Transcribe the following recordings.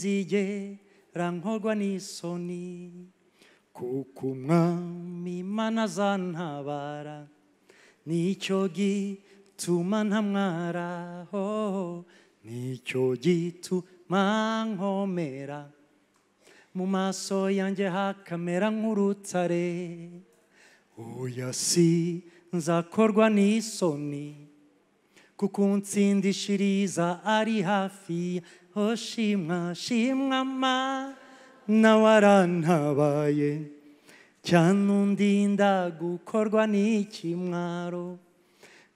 sinzigera nkorwa n'isoni kuko umwami Imana azantabara nicyo gituma ntamwara nicyo gituma nkomera mu maso yanjye hakamera nk'urutare oya sinzakorwa n'isoni kuko untsindishiriza ari hafi shimwa shimwa Mana warantabaye cyane undinda gukorwa n'ikimwaro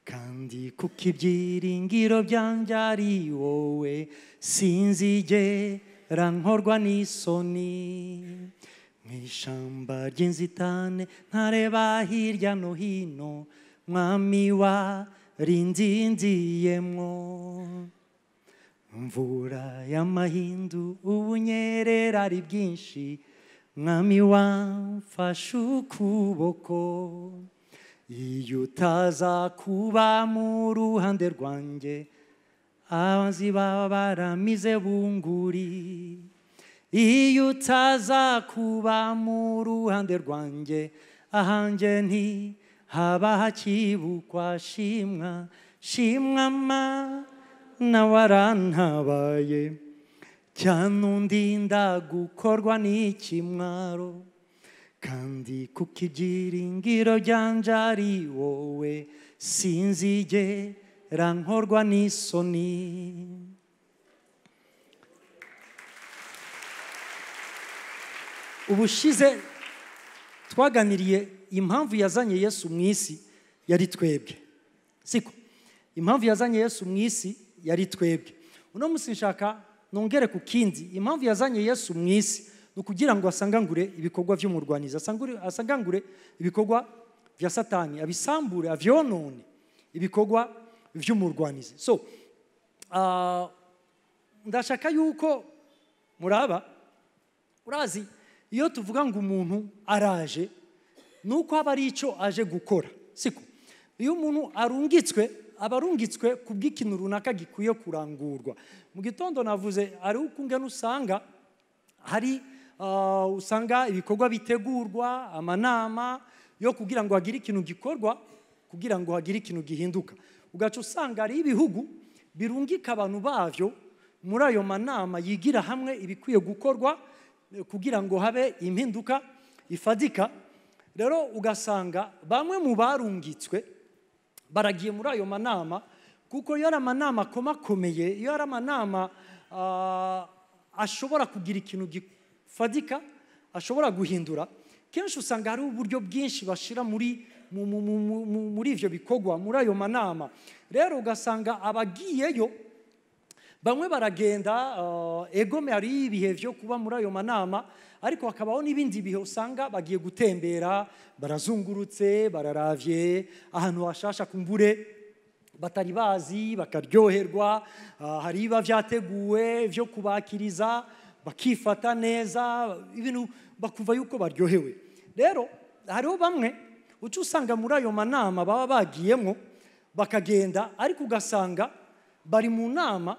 kandi kuko ibyiringiro byanjye ari wowe sinzigera nkorwa n'isoni mw'ishyamba ry'inzitane ntareba hirya no hino mwami warindindiyemwo mvura y'amahindu ubunyerera ari bwinshi mwami wamfashe ukuboko iyo utaza kuba mu ruhande rwanjye abanzi baba baramize bunguri iyo utaza kuba mu ruhande rwanjye ahanjye ntihaba hakibukwa shimwa shimwa Mana warantabaye cyane undinda gukorwa n'ikimwaro kandi kuko ibyiringiro byanjye ari wowe sinzigera nkorwa n'isoni. Ubushize twaganiriye impamvu yazanye Yesu mu isi yari twebwe, siko? Impamvu yazanye Yesu mu isi yari twebwe. Uno munsi nshaka nongere ku kindi, impamvu yazanye Yesu mu isi nukugira ngo asangangure ibikorwa by'umurwaniza, asangangure ibikorwa bya Satani, abisambure, avyonone ibikorwa by'umurwaniza. So ndashaka yuko muraba, urazi iyo tuvuga ngo umuntu araje nuko aba ari icyo aje gukora, siko? Iyo umuntu abarungitswe kubw'ikintu runaka gikwiye kurangurwa. Mu gitondo navuze ari ukungana usanga hari usanga ibikorwa bitegurwa, amanama yo kugira ngo hagire ikintu gikorwa, kugira ngo hagire ikintu gihinduka. Ugaca usanga ari ibihugu birungika abantu bavyo muri ayo manama yigira hamwe ibikwiye gukorwa kugira ngo habe impinduka ifadika. Rero ugasanga bamwe mu barungitswe baragiye muri ayo manama, kuko iyo ari amanama akomakomeye, iyo ari amanama ashobora kugira ikintu gifadika, ashobora guhindura, kenshi usanga hari uburyo bwinshi bashira muri ivyo bikorwa, muri ayo manama. Rero ugasanga abagiyeyo bamwe baragenda egome hari ibihe byo kuba muri ayo manama, ariko hakabaho n'ibindi bihe usanga bagiye gutembera, barazungurutse, bararavye ahantu hashasha kumbure batari bazi, bakaryoherwa, hari biba vyateguwe vyo kubakiriza, bakifata neza, ibintu bakuva yuko baryohewe. Rero hariho bamwe uca usanga muri ayo manama baba bagiyemo bakagenda, ariko ugasanga bari mu nama,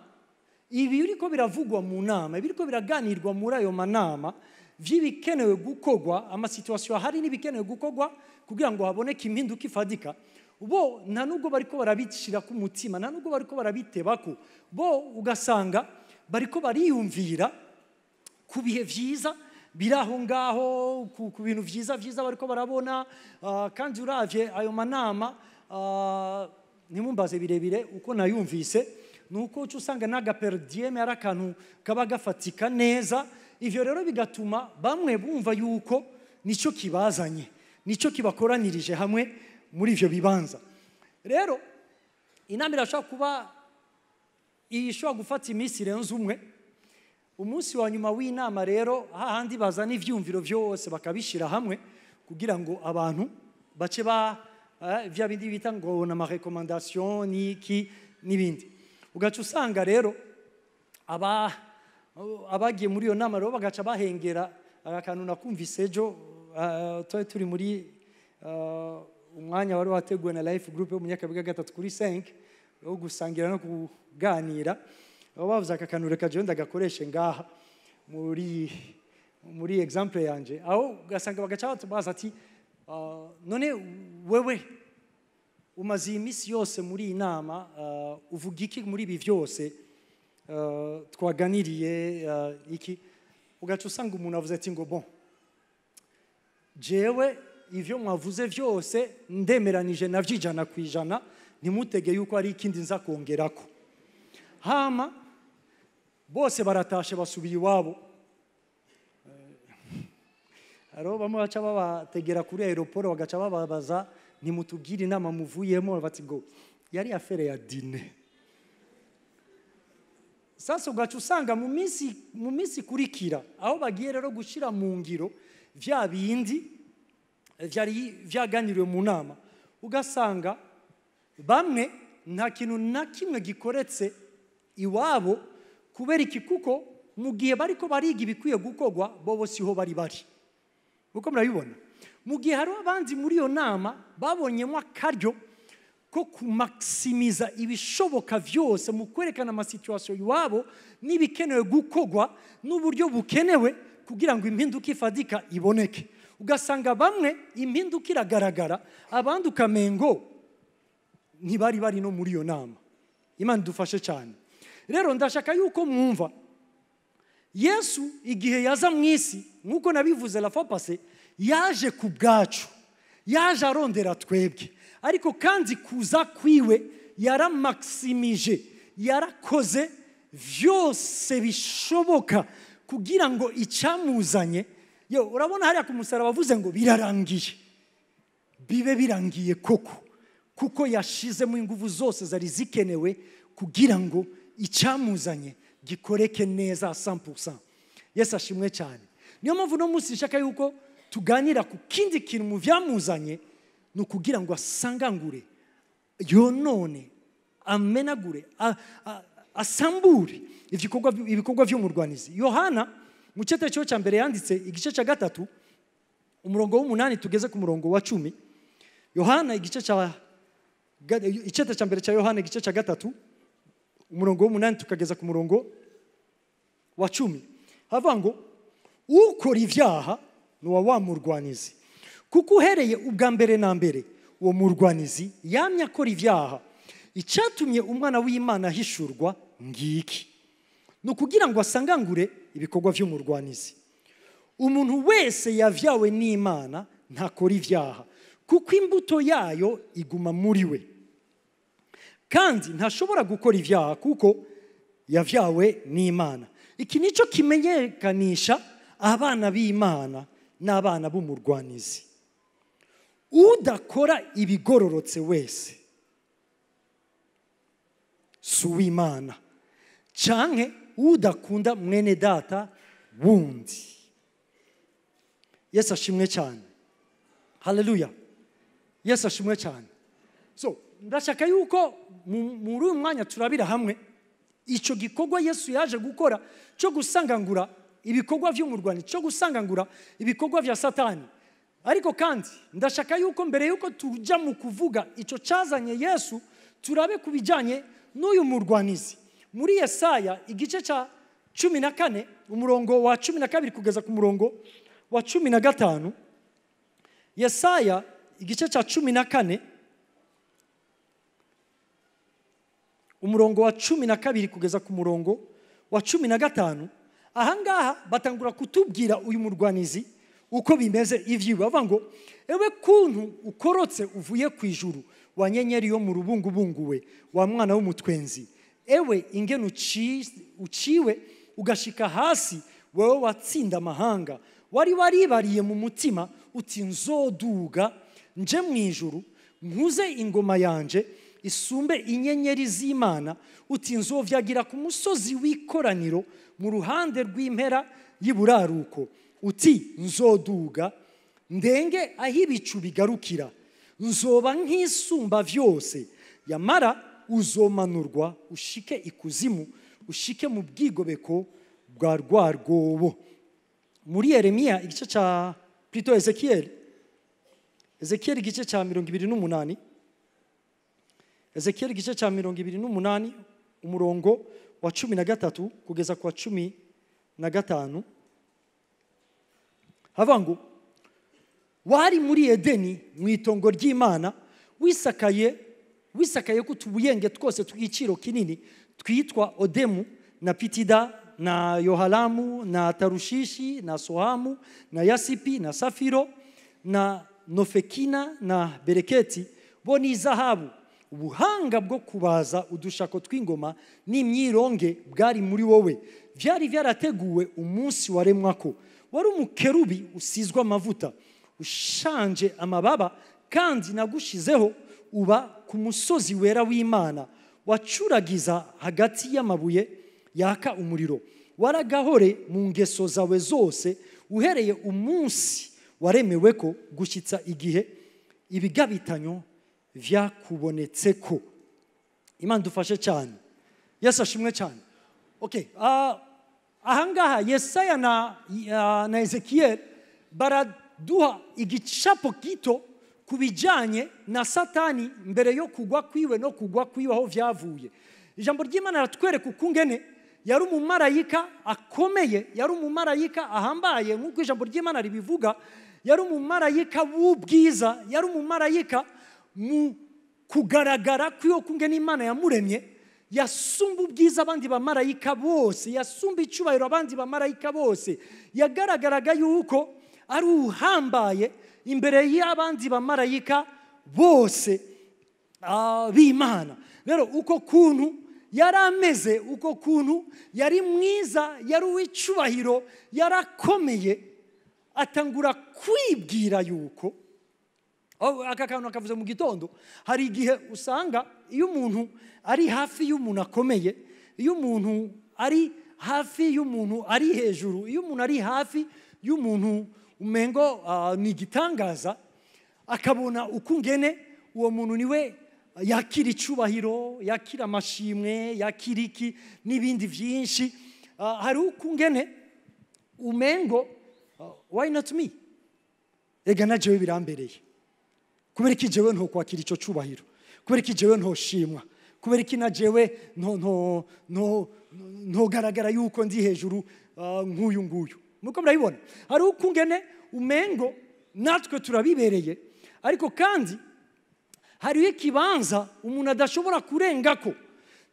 ibi biriko biravugwa mu nama, biriko biraganirwa muri ayo manama vy'ibikenewe gukorwa, amasituasiyo hari n'ibikenewe gukorwa kugira ngo haboneke impinduka ifadika, bo nta nubwo bariko barabishira ku mutima, nta nubwo bariko barabitebako, bo ugasanga bariko bariyumvira ku bihe vyiza biraho ngaho, ku bintu vyiza bariko barabona. Kandi uravye ayo manama ntimumbaze birebire uko nayumvise, nuko uca usanga n'agaperdieme ari akantu kaba gafatika neza. Ivyo rero bigatuma bamwe bumva yuko nico kibazanye, nico kibakoranirije hamwe muri ivyo bibanza. Rero inama irashobora kuba ishobora gufata iminsi irenze umwe. Umunsi wa nyuma w'inama rero hahandi bazana ivyumviro vyose bakabishira hamwe kugira ngo abantu bace vya bindi bita ngo na recommandation niki n'ibindi. Ugaca usanga rero abagiye muri iyo nama rero bagaca bahengera akantu nakumvise ejo, turi muri umwanya wari wateguwe na life group yo mu Nyakabiga 3 kuri 5, yo gusangira no kuganira aho bavuze aka kantu reka je ndagakoreshe ngaha muri example yanje aho ugasanga bagaca baza ati none wewe umaze iminsi yose muri iyi nama uvuga iki muri ibi byose twaganiriye iki ugaca usanga umuntu avuze ati ngo bon jewe ivyo mwavuze byose ndemeranije navyo 100%, ntimutege yuko ari ikindi nza kongerako. Hama bose baratashe basubiye iwabo. Aro bamwe baca babategera kuri aeroport bagaca bababaza ntimutubwire inama muvuyemo, bati ngo yari affaire ya dîner. Sasa ugaca usanga mu minsi kurikira aho bagiye rero gushira mu ngiro vya bindi vyari vyaganiriwe mu nama, ugasanga bamwe nta kintu na kimwe gikoretse iwabo kubera iki, kuko mu gihe bariko bariga ibikwiye gukorwa bobo siho bari uko murabibona. Mu gihe hari abandi muri iyo nama babonyemo akaryo ko kumaximiza ibishoboka vyose mu kwerekana amasituation iwabo n'ibikenewe gukorwa n'uburyo bukenewe kugira ngo impinduka ifadika iboneke, ugasanga bamwe impinduka iragaragara abandi ukamengo ntibari no muri iyo nama. Imana dufashe cyane. Rero ndashaka yuko mwumva Yesu igihe yaza mu isi nkuko nabivuze la fois passée, yaje ku bwacu, yaje arondera twebwe, ariko kandi kuza kwiwe yaramaximije, yarakoze vyose bishoboka kugira ngo icamuzanye. Yo urabona hariya ku musaraba bavuze ngo birarangiye, bibe birangiye koko, kuko yashizemo ingufu zose zari zikenewe kugira ngo icamuzanye gikoreke neza 100%. Yesu ashimwe cyane. Niyo mpamvu no munsi nshaka yuko tuganira ku kindi kintu mu vyamuzanye, no kugira ngo asangangure, yonone, amenagure, asambure ibikorwa vy'umurwanizi. Yohana mu cete cyo cya mbere yanditse igice cya 3 umurongo w'8 tugeze ku murongo wa 10. Yohana igice cya mbere cya Yohana igice cya 3 umurongo w'8 tukageza ku murongo wa 10. Havuga ngo ukora ivyaha ni wa murwanizi, kuko uhereye ubwa mbere na mbere uwo murwanizi yamye akora ivyaha. Icatumye umwana w'Imana hishurwa ngiki, no kugira ngo asangangure ibikorwa vy'umurwanizi. Umuntu wese yavyawe n'Imana ntakora ivyaha, kuko imbuto yayo iguma muri we, kandi ntashobora gukora ivyaha kuko yavyawe n'Imana. Iki nico kimenyekanisha abana b'Imana n'abana b'umurwanizi. Udakora ibigororotse wese suw'Imana, canke udakunda mwene data wundi. Yesu ashimwe cyane. Haleluya. Yesu ashimwe cyane. So ndashaka yuko muri uyu mwanya turabira hamwe ico gikorwa Yesu yaje gukora cyo gusangangura ibikorwa vy'umurwani, cyo gusangangura ibikorwa vya Satani. Ariko kandi ndashaka yuko mbere yuko tuja mu kuvuga ico cazanye Yesu, turabe kubijanye n'uyu murwanizi. Muri Yesaya igice ca 14 umurongo wa 12 kugeza ku murongo wa 15. Yesaya igice ca 14 umurongo wa 12 kugeza ku murongo wa 15. Ahangaha batangura kutubwira uyu murwanizi uko bimeze ivyiwe. Bavuga ngo ewe kuntu ukorotse uvuye ku ijuru, wa nyenyeri yo mu rubungubungu we, wa mwana w'umutwenzi, ewe ingene uciwe ugashika hasi, wewe watsinda amahanga, wari waribariye mu mutima uti nzoduga nje mu ijuru, nkuze ingoma yanje isumbe inyenyeri z'Imana, uti nzovyagira ku musozi w'ikoraniro mu ruhande rw'impera y'iburaruko, uti nzoduga ndenge aho ibicu bigarukira, nzoba nk'isumba vyose, yamara uzomanurwa ushike ikuzimu, ushike mu bwigobeko bwa rwarwobo. Muri Yeremiya igice ca plutôt Ézéchiel igice ca 28 Ézéchiel igice cya 28 umurongo wa 13 kugeza kwa 15 havuga ngo wari muri Edeni mu itongo ry'Imana wisakaye ko tubuyenge twose tw'igiciro kinini twitwa Odemu na Pitida na Yohalamu na Tarushishi na Sohamu na Yasipi na Safiro na Nofekina na Bereketi bo ni zahabu. Ubuhanga bwo kubaza udushako tw'ingoma n'imyironge bwari muri wowe, byari byarateguwe umunsi waremwako. Wari umukerubi usizwe amavuta ushanje amababa, kandi nagushizeho uba ku musozi wera w'Imana. Wacuragiza hagati y'amabuye yaka umuriro. Waragahore mu ngeso zawe zose uhereye umunsi waremewe ko gushyitsa igihe ibigabitanyo vyakubonetseko. Imana dufashe cyane. Yesu ashimwe cyane. Okay, ahangaha Yesaya na Ezekiel baraduha igicapo gito kubijanye na Satani mbere yo kugwa kwiwe no kugwa kwiwe aho vyavuye. Ijambo ry'Imana ratwereka ukungene yari umumarayika akomeye, yari umumarayika ahambaye nk'uko ijambo ry'Imana ribivuga, yari umumarayika w'ubwiza, yari umumarayika mu kugaragara kwiyo kungene Imana yamuremye, yasumba ubwiza abandi bamarayika bose, yasumba icubahiro abandi bamarayika bose, yagaragaraga yuko ari uhambaye imbere y'abandi bamarayika bose b'Imana. Rero uko kuntu yari ameze, uko kuntu yari mwiza, yari uw'icubahiro, yarakomeye, atangura kwibwira yuko aka kantu akavuze mu gitondo. Hari igihe usanga iyo umuntu ari hafi y'umuntu akomeye, iyo umuntu ari hafi y'umuntu ari hejuru, iyo umuntu ari hafi y'umuntu umengo ni igitangaza, akabona ukungene uwo muntu niwe yakira icubahiro, yakira amashimwe, yakira iki n'ibindi byinshi. Hari ukungene umengo why not me? Ega na jewe birambereye. Kubera iki jewe nto kwakira ico cubahiro? Kubera iki jewe nto shimwa? Kubera iki na jewe nto garagara yuko ndi hejuru nk'uyu nguyu? Nuko murabibona, hari ukungene umengo natwe turabibereye, ariko kandi hari ikibanza umuntu adashobora kurengako.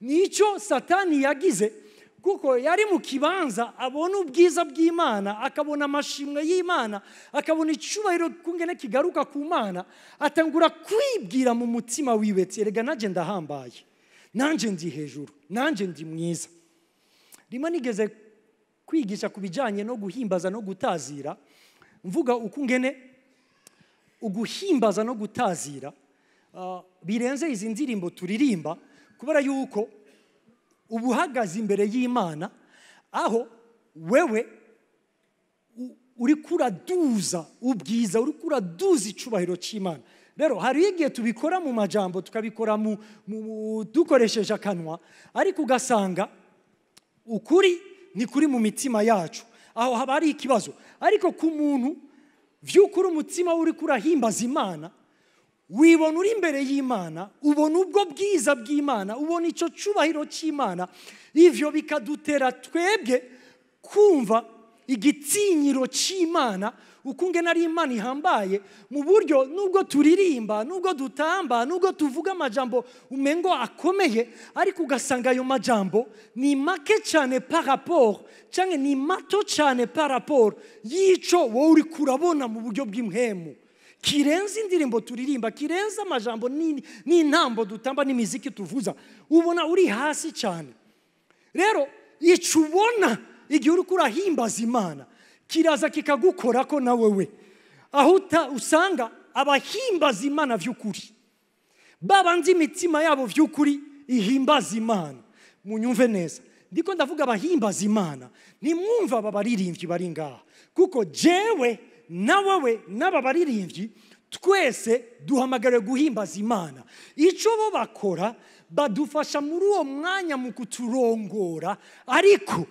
Nico Satani yagize, kuko yari mu kibanza abona ubwiza bw'Imana, akabona amashimwe y'Imana, akabona icubahiro kungene kigaruka ku Mana, atangura kwibwira mu mutima wiwe ati erega nanje ndahambaye, nanje ndi hejuru, nanje ndi mwiza. Rimwe nigeze kwigisha kubijanye no guhimbaza no gutazira, mvuga ukungene uguhimbaza no gutazira birenze izi ndirimbo turirimba, kubera yuko ubuhagaze imbere y'Imana aho wewe uri kuraduza ubwiza, uri kuraduza icubahiro cy'Imana. Rero hari igihe tubikora mu majambo, tukabikora dukoresheje akanwa, ariko ugasanga ukuri ni kuri mu mitima yacu, aho haba hari ikibazo. Ariko ku muntu vy'ukuri umutima uri kurahimbaza Imana, wibona uri imbere y'Imana, ubona ubwo bwiza bw'Imana, ubona ico cubahiro cy'Imana. Ivyo bikadutera twebwe kumva igitinyiro cy'Imana, ukungene ari Imana ihambaye, mu buryo nubwo turirimba, nubwo dutamba, nubwo tuvuga amajambo umengo akomeye, ariko ugasanga ayo majambo ni make cyane par rapport, canke ni mato cyane par rapport y'ico wowe uri kurabona mu buryo bw'impwemu, kirenze indirimbo turirimba, kirenze amajambo n'intambo dutamba n'imiziki tuvuza. Ubona uri hasi cyane. Rero ico ubona igihe uri kurahimbaza Imana kiraza kikagukora ko na wewe, aho usanga abahimbaza Imana vy'ukuri, babandi imitima yabo vy'ukuri ihimbaza Imana. Munyumve neza, ndiko ndavuga abahimbaza Imana, nimwumva aba baririmbyi bari ngaha, kuko jewe na wewe n'aba baririmbyi twese duhamagare guhimbaza Imana. Ico bo bakora badufasha muri uwo mwanya mu kuturongora, ariko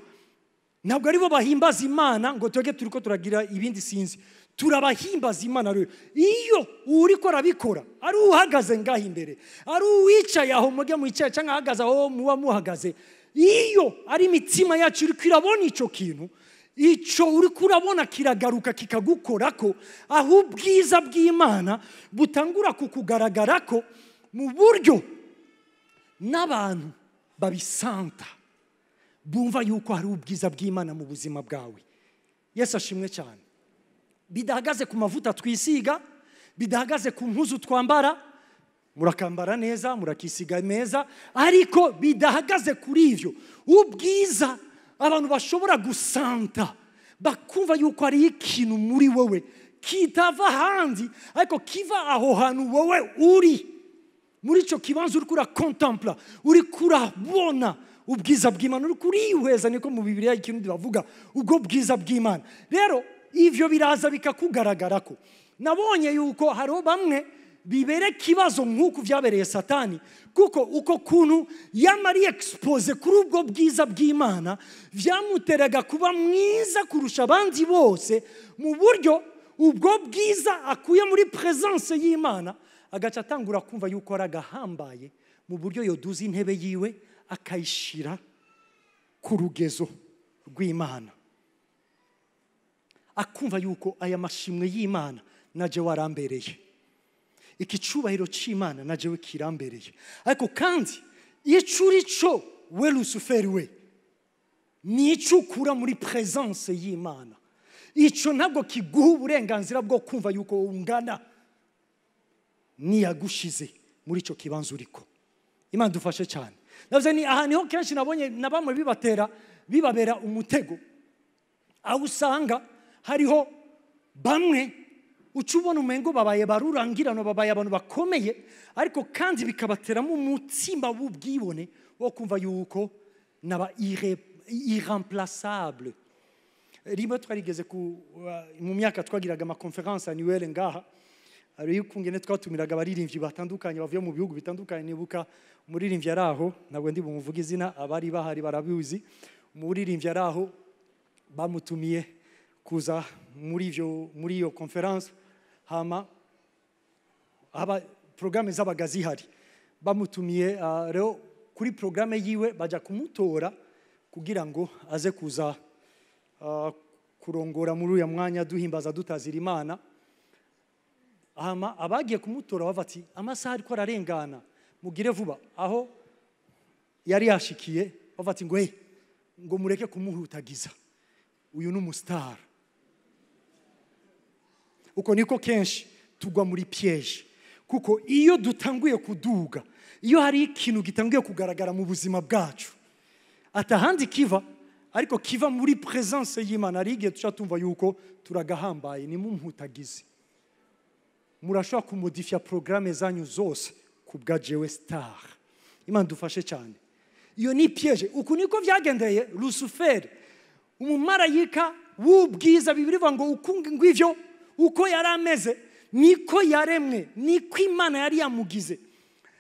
ntabwo ari bo bahimbaza Imana ngo twege turiko turagira ibindi sinzi. turabahimbaza Imana rero. Iyo uri ko arabikora ari uhagaze ngaho imbere, ari uwicaye aho muge mwicaye cyangwa ahagaze aho muba muhagaze, iyo ari imitima yacu iri kwirabona icyo kintu, icyo uri kurabona kiragaruka kikagukora ko, aho ubwiza bw'Imana butangura kukugaragara ko mu buryo n'abantu babisanta, bumva yuko hari ubwiza bw'Imana mu buzima bwawe. Yesu ashimwe cyane. Bidahagaze ku mavuta twisiga, bidahagaze ku mpuzu twambara, murakambara neza, murakisiga meza, ariko bidahagaze kuri ivyo. Ubwiza abantu bashobora gusanta, bakumva yuko ari ikintu muri wowe kitava handi, ariko kiva aho hantu wowe uri. Muri cyo kibanza uri kura contempla, uri kurabona ubwiza bw'Imana, uri kurihweza, niko mu Bibiliya ikintu bavuga ubwo bwiza bw'Imana. Rero ivyo biraza bikakugaragara ko. Nabonye yuko hariho bamwe bibere kibazo nk'uko vyabereye Satani, kuko uko kuntu yamari expose kuri ubwo bwiza bw'Imana vyamuteraga kuba mwiza kurusha abandi bose, mu buryo ubwo bwiza akuye muri presence y'Imana agaca atangura kumva yuko aragahambaye, mu buryo yoduza intebe yiwe akayishira ku rugezo rw'Imana, akumva yuko aya mashimwe y'Imana naje warambereye, iki cyubahiro cy'Imana naje we kirambereye. Ariko kandi icuri cyo we Lucifer we ni icukura muri presence y'Imana, icyo ntabwo kiguha uburenganzira bwo kumva yuko ungana niyagushize muri cyo kibanza uriko. Imana dufashe cyane. Navuze ni aha niho kenshi nabonye nabamwe bibabera umutego, aho usanga hariho bamwe ucubona umengo babaye barurangirano, babaye abantu bakomeye, ariko kandi bikabateramo umutima w'ubwibone wo kumva yuko naba irremplaçable. Rimwe twarigeze mu myaka twagiraga ama conference annuelle ngaha, ari ukungene twatumiraga abaririmbyi batandukanye bavuye mu bihugu bitandukanye. Nibuka umuririmbyi araho, nabwo ndi bumuvuga izina, abari bahari barabiuzi. Umuririmbyi araho bamutumiye kuza muri iyo conference, hama aba programme z'abagazi hari bamutumiye rero kuri programme yiwe baja kumutora kugira ngo aze kuza kurongora muri uya mwanya duhimbaza dutazira Imana. Hama abagiye kumutora bavati amasaha ariko ararengana, mugire vuba. Aho yari yashikiye bavati ngo mureke kumuhutagiza, uyu ni umustar. Uko niko kenshi tugwa muri piège, kuko iyo dutanguye kuduga, iyo hari ikintu gitanguye kugaragara mu buzima bwacu, atahandi kiva, ariko kiva muri presence y'Imana, ari igihe tucatumva yuko turagahambaye. Ni mumuhutagize, murashobora kumodifia programme zanyu zose kubwa jewe star. Imana dufashe cyane. Iyo ni piège. Uko niko vyagendeye Lucifer, umumarayika w'ubwiza. Bibiri bivuga ngo ngwivyo uko yari ameze niko yaremwe, niko Imana yari yamugize.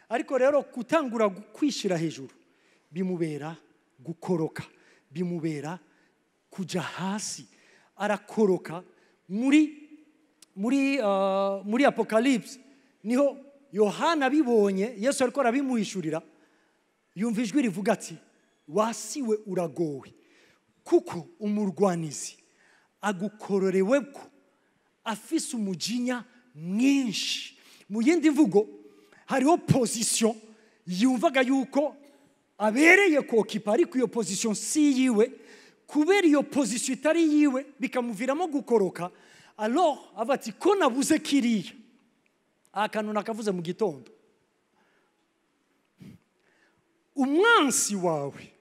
Ariko rero kutangura kwishira hejuru bimubera gukoroka, bimubera kuja hasi, arakoroka. Muri Apocalypse niho Yohana bibonye Yesu ariko arabimuhishurira, yumva ijwi rivuga ati wasiwe uragowe, kuko umurwanizi agukororewe ko afise umujinya mwinshi. Mu yindi mvugo hariho position yumvaga yuko abereye kokipa, ariko iyo position si yiwe. Kubera iyo position itari yiwe bikamuviramo gukoroka. Alors avati ko nabuze kiriya, akantu nakavuze mu gitondo, umwansi wawe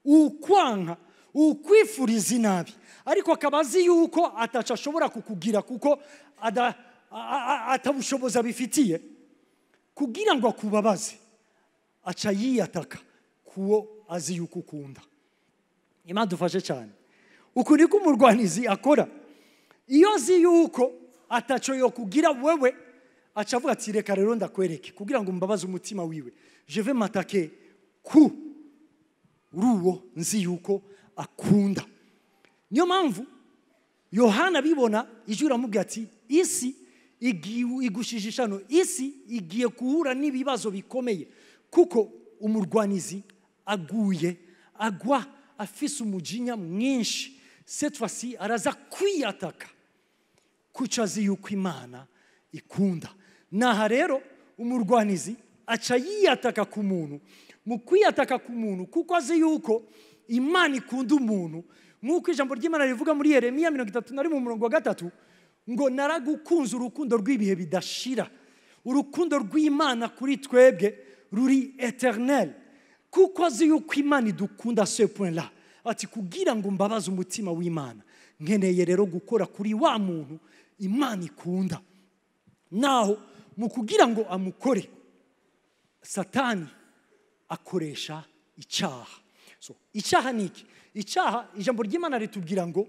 ukwanka ukwifuriza inabi, ariko akabazi yuko ataca ashobora kukugira kuko atabushoboza bifitiye, kugira ngo akubabaze aca yiyataka kuwo azi yuko ukunda. Imana dufashe cyane. Uku niko umurwanizi akora. Iyo azi yuko ataco yo kugira wewe, aca avuga ati reka rero ndakwereke kugira ngo mbabaze umutima wiwe, je vais m'attaquer ku ruwo nzi yuko akunda. Niyo mpamvu Yohana bibona ijwi riramubwira ati isi igushishishano, isi igiye kuhura n'ibibazo bikomeye kuko umurwanizi aguye agwa afise umujinya mwinshi. Cette fois-ci araza kwiyataka kucazi yuko Imana ikunda. Naha rero umurwanizi aca yiyataka ku muntu, mu kwiyataka ku muntu kuko azi yuko Imana ikunda umuntu, nk'uko ijambo ry'Imana rivuga muri Yeremiya 31:3 ngo naragukunze urukundo rw'ibihe bidashira. Urukundo rw'Imana kuri twebwe ruri eternel, kuko azi yuko Imana idukunda ce point là. Ati kugira ngo mbabaze umutima w'Imana, nkeneye rero gukora kuri wa muntu Imana ikunda. Naho mu kugira ngo amukore, Satani akoresha icyaha. So icyaha niki? Icyaha ijambo ry'Imana ritubwira ngo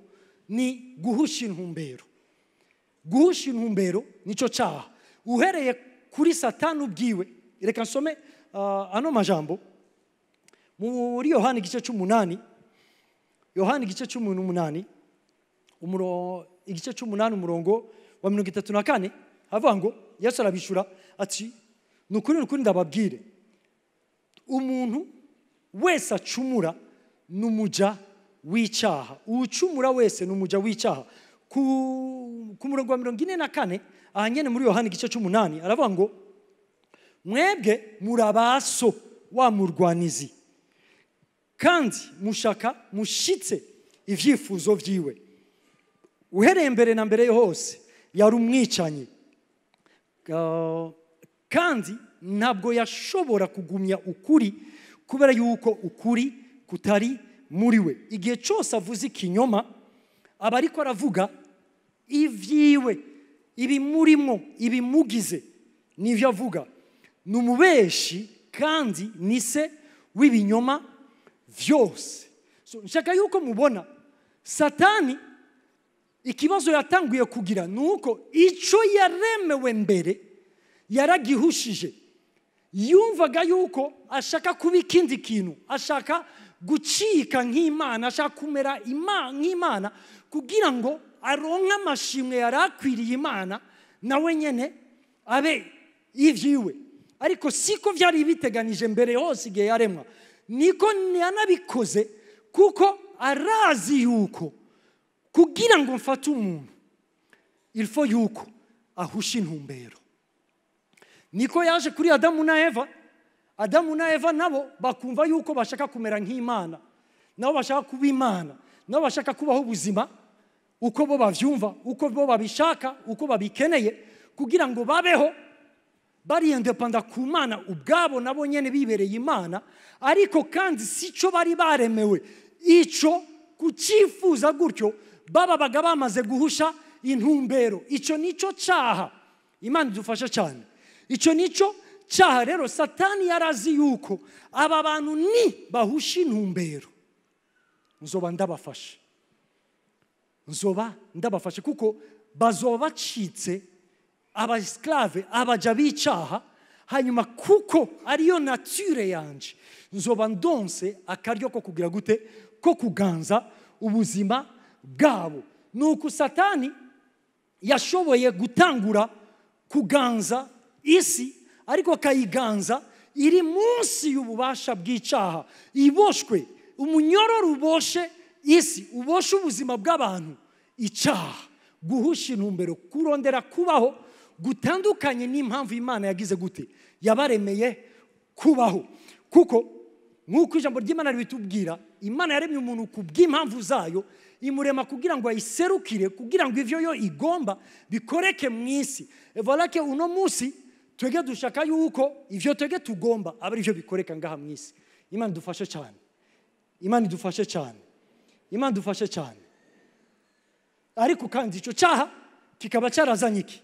ni guhusha intumbero. Guhusha intumbero nico cyaha. Uhereye kuri Satani ubwiwe, reka nsome ano majambo muri Yohana igice 8. Yohana igice 8 igice 8 umurongo wa 34 avuga ngo Yesu arabishura ati nukuri ndababwire, umuntu wese acumura n'umuja w'icyaha. Ucumura wese n'umuja w'icyaha. Ku murongo wa 44 ahanyene muri Yohana igice 8 aravuga ngo mwebwe murabaso wa murwanizi kandi mushitse ivyifuzo vyiwe. Uhereye mbere na mbere hose yari umwicanyi, kandi ntabwo yashobora kugumya ukuri kubera yuko ukuri kutari muri we. Igihe cyose avuze ikinyoma aba ariko aravuga ivyiwe, ibimurimo, ibimugize nivyo avuga. Numubeshi kandi nise w'ibinyoma vyose. So nshaka yuko mubona Satani ikibazo yatanguye kugira nuko ico yaremewe mbere yaragihushije. Yumvaga yuko ashaka kuba ikindi kintu, ashaka gucika nk'Imana, ashaka kumera nk'Imana kugira ngo aronka amashimwe yarakwiriye Imana nawe nyene abe ivyiwe. Ariko siko vyari biteganije mbere hose igihe yaremwa. Niko yanabikoze kuko arazi yuko kugira ngo mfate umuntu il faut yuko ahusha intumbero. Niko yaje kuri Adamu na Eva. Adamu na Eva nabo bakumva yuko bashaka kumera nk'Imana, nabo bashaka kuba Imana, nabo bashaka kubaho ubuzima uko bo bavyumva, uko bo babishaka, uko babikeneye, kugira ngo babeho bari independent ku Mana ubwabo, nabo nyene bibereye Imana. Ariko kandi sico bari baremewe ico kucifuza gutyo, babaga bamaze guhusha intumbero. Ico nico cyaha. Imana idufasha cyane. Ico nico cyaha. Rero Satani yarazi yuko aba bantu ni bahusha intumbero, nzoba ndabafashe kuko bazoba bacitse aba esclave, abaja b'icyaha. Hanyuma kuko ariyo nature yanje, nzoba ndonse akaryo ko kugira gute, ko kuganza ubuzima bwabo. Nuko Satani yashoboye gutangura kuganza isi, ariko kayiganza iri munsi y'ububasha bw'icyaha, iboshwe umunyororo uboshe isi, uboshe ubuzima bw'abantu. Icyaha, guhusha intumbero, kurondera kubaho gutandukanye n'impamvu Imana yagize gute, yabaremeye kubaho. Kuko nk'uko ijambo ry'Imana bitubwira, Imana yaremye umuntu ku bw'impamvu zayo, imurema kugira ngo ayiserukire, kugira ngo ivyo yo igomba bikoreke mu isi. Voilà que uno munsi twege dushaka yuko ivyo twege tugomba aba ivyo bikoreka ngaha mu isi. Imana idufashe cyane. Imana idufashe cyane. Imana idufashe cyane. Ariko kandi ico cyaha kikaba cyarazanye iki?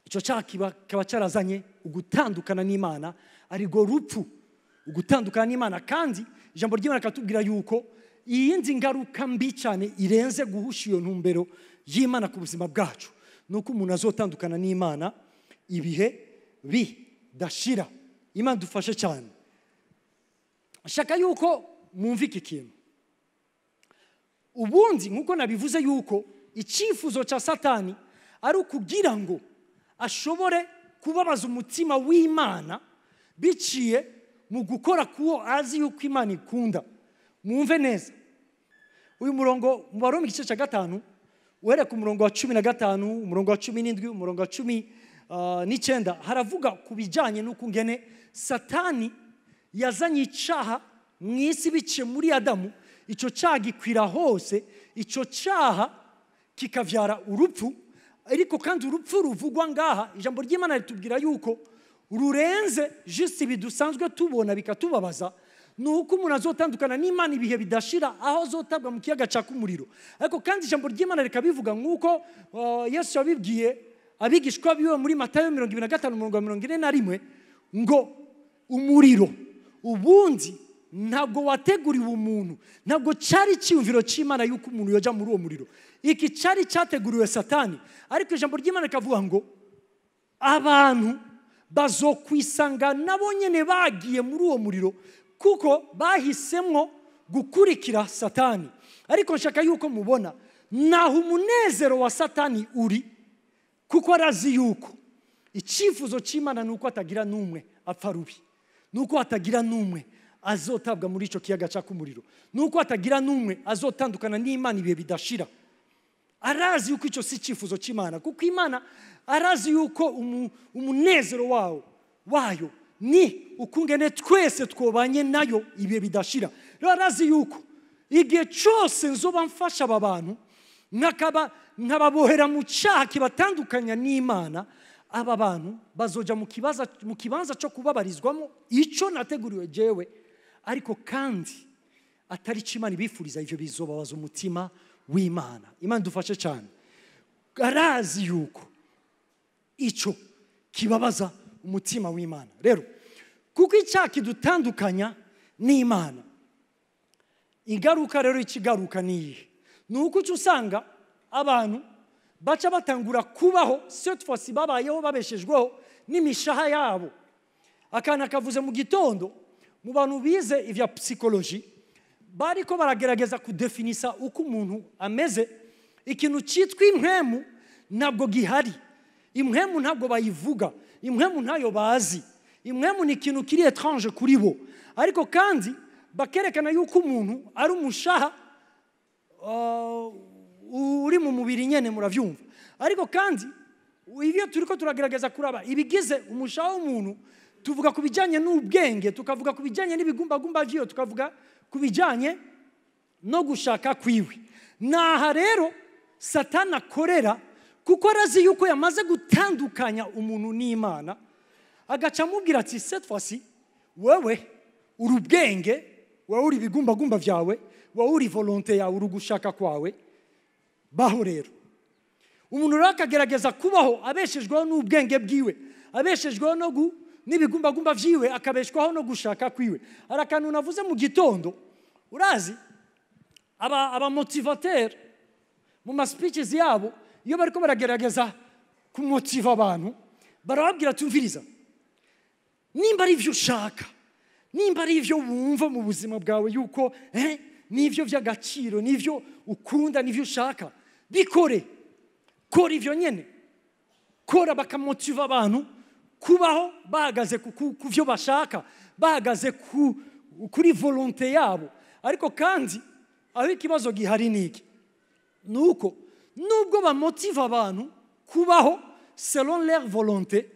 Ico cyaha kikaba cyarazanye ugutandukana n'Imana, arigo rupfu, ugutandukana n'Imana. Kandi ijambo ry'Imana katubwira yuko iyindi ngaruka mbi cyane irenze guhusha iyo ntumbero y'Imana ku buzima bwacu, nuko umuntu azotandukana n'Imana ibihe bidashira. Imana dufashe cyane. Shaka yuko mwumva iki kintu. ubundi nkuko nabivuze yuko icyifuzo cya Satani ari ukugira ngo ashobore kubabaza umutima w'Imana biciye mu gukora kuwo azi yuko Imana ikunda. Mwumve neza uyu murongo mu Baroma igice cya 5 uhere ku murongo wa 15, umurongo wa 17, umurongo wa 19 haravuga ku bijyanye n'uko ngene Satani yazanye icyaha mu isi biciye muri Adamu. Icyo cyaha gikwira hose, icyo cyaha kikavyara urupfu. Ariko kandi urupfu ruvugwa ngaha ijambo ry'Imana ritubwira yuko rurenze juste bidusanzwe tubona bikatubabaza, nuko umuntu azotandukana n'Imana ibihe bidashira aho azotabwa mu kiyaga cya kumuriro. Ariko kandi ijambo ry'Imana rikabivuga nk'uko Yesu yabibwiye abigishwa biwe muri Matayo 25:41 ngo umuriro ubundi ntabwo wateguriwe umuntu, ntabwo cyari cyumviro cy'Imana yuko umuntu yoja muri uwo muriro. Iki cyari cyateguriwe Satani. Ariko ijambo ry'Imana rikavuga ngo abantu bazokwisanga nabo nyene bagiye muri uwo muriro kuko bahisemwo gukurikira Satani. Ariko nshaka yuko mubona naho umunezero wa Satani uri, kuko arazi yuko icyifuzo cy'Imana nuko atagira numwe apfa rubi, nuko atagira numwe azotabwa muri ico kiyaga cya kumuriro, nuko atagira numwe azotandukana n'Imana ibihe bidashira. Arazi yuko icyo si icyifuzo cy'Imana, kuko Imana arazi yuko umunezero wayo ni ukungene twese twobanye nayo ibihe bidashira. Rero arazi yuko igihe cyose nzoba mfasha aba bantu nkababohera mu cyaha kibatandukanya n'Imana, aba bantu bazoja mu kibanza cyo kubabarizwamo icyo nateguriwe jewe. Ariko kandi atari cy'Imana ibifuriza, ivyo bizobabaza umutima w'Imana. Imana dufashe cyane. Arazi yuko icyo kibabaza umutima w'Imana. Rero kuko icyaha kidutandukanya n'Imana, ingaruka rero ikigaruka niyihe? Nuko usanga abantu baca batangura kubaho cette fois-ci babayeho babeshejweho n'imishaha yabo. Akana kavuze mu gitondo mu bantu bize ivya psychologie bariko baragerageza kudefinisa uko umuntu ameze. Ikintu cyitwa impwemu ntabwo gihari. Impwemu ntabwo bayivuga, impwemu ntayo bazi. Impwemu ni ikintu kiri étrange kuri bo. Ariko kandi bakerekana yuko umuntu ari umushaha uri mu mubiri nyene, muravyumva. Ariko kandi ibyo turiko turagerageza kuraba ibigize umushaha w'umuntu, tuvuga ku bijyanye n'ubwenge, tukavuga ku bijyanye n'ibigumbagumba vyo, tukavuga ku bijyanye no gushaka kwiwe. Naha rero Satani akorera, kuko arazi yuko yamaze gutandukanya umuntu n'Imana, agaca amubwira ati cette fois-ci wewe uri ubwenge, wewe uri ibigumbagumba vyawe, wewe uri volonté yawe, uri gushaka kwawe, baho rero. Umuntu rero akagerageza kubaho abeshejweho n'ubwenge bwiwe, abeshejweho n'ibigumbagumba vyiwe, akabeshwaho no gushaka kwiwe. Hari akantu navuze mu gitondo, urazi aba motivateur mu ma speeches yabo, iyo bariko baragerageza kumotiva abantu barababwira tumviriza, nimba ari ivyo ushaka, nimba ari ivyo wumva mu buzima bwawe yuko nivyo vy'agaciro, nivyo ukunda, nivyo ushaka, bikore. Kora ivyo nyene, kora. Bakamotiva abantu kubaho bahagaze ku vyo bashaka, bahagaze kuri volonté yabo. Ariko kandi aho ikibazo gihari niki, nuko nubwo bamotiva abantu kubaho selon leur volonté,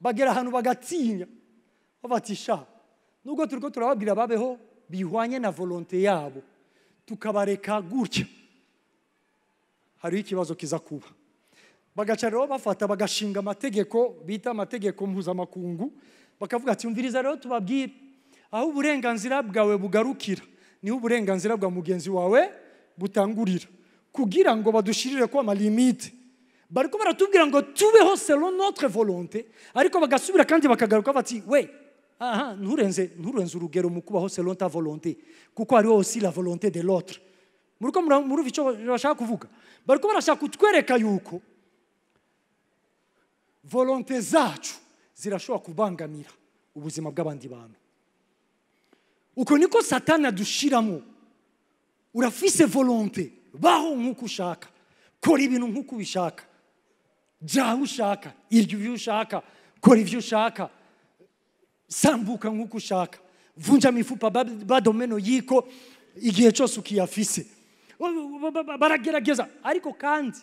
bagera ahantu bagatinya babatisha. Nubwo turiko turababwira babeho bihwanye na volonté yabo, tukabareka gutya, hari ikibazo kiza kuba. Bagaca rero bafata bagashinga amategeko bita amategeko mpuzamakungu, bakavuga ati umviriza rero tubabwire aho uburenganzira bwawe bugarukira niho uburenganzira bwa mugenzi wawe butangurira, kugira ngo badushirire ko amalimite. Bariko baratubwira ngo tubeho selon notre volonté, ariko bagasubira kandi bakagaruka bati we nturenze urugero mu kubaho selon ta volonté, kuko hariho aussi la volonté de l'autre. Muri icyo bashaka kuvuga, bariko barashaka kutwereka yuko volonté zacu zirashobora kubangamira ubuzima bw'abandi bantu. Uko niko Satani adushiramo urafise volonté baho nk'uko ushaka, kora ibintu nk'uko ubishaka, jya aho ushaka, irya ibyo ushaka, kora ibyo ushaka, sambuka nk'uko ushaka, vunja mifupa bado meno yiko igihe cyose ukiyafise. Baragerageza ariko kandi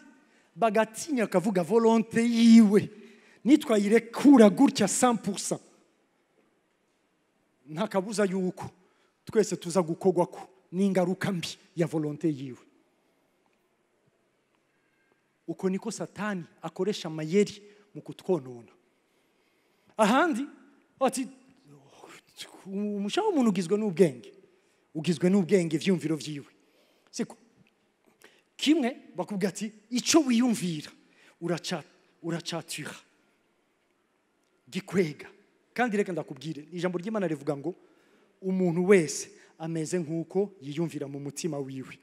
bagatinya akavuga volonté yiwe nitwayirekura gutya 100%, nta kabuza yuko twese tuza gukogwa ko n'ingaruka mbi ya volonté yiwe. Uko niko Satani akoresha amayeri mu kutwonona. Ahandi ati umushaho umuntu ugizwe n'ubwenge vyumviro vyiwe. Siko kimwe bakubwira ati ico wiyumvira uracatura gikwega. Kandi reka ndakubwire ijambo ry'Imana rivuga ngo umuntu wese ameze nk'uko yiyumvira mu mutima wiwe.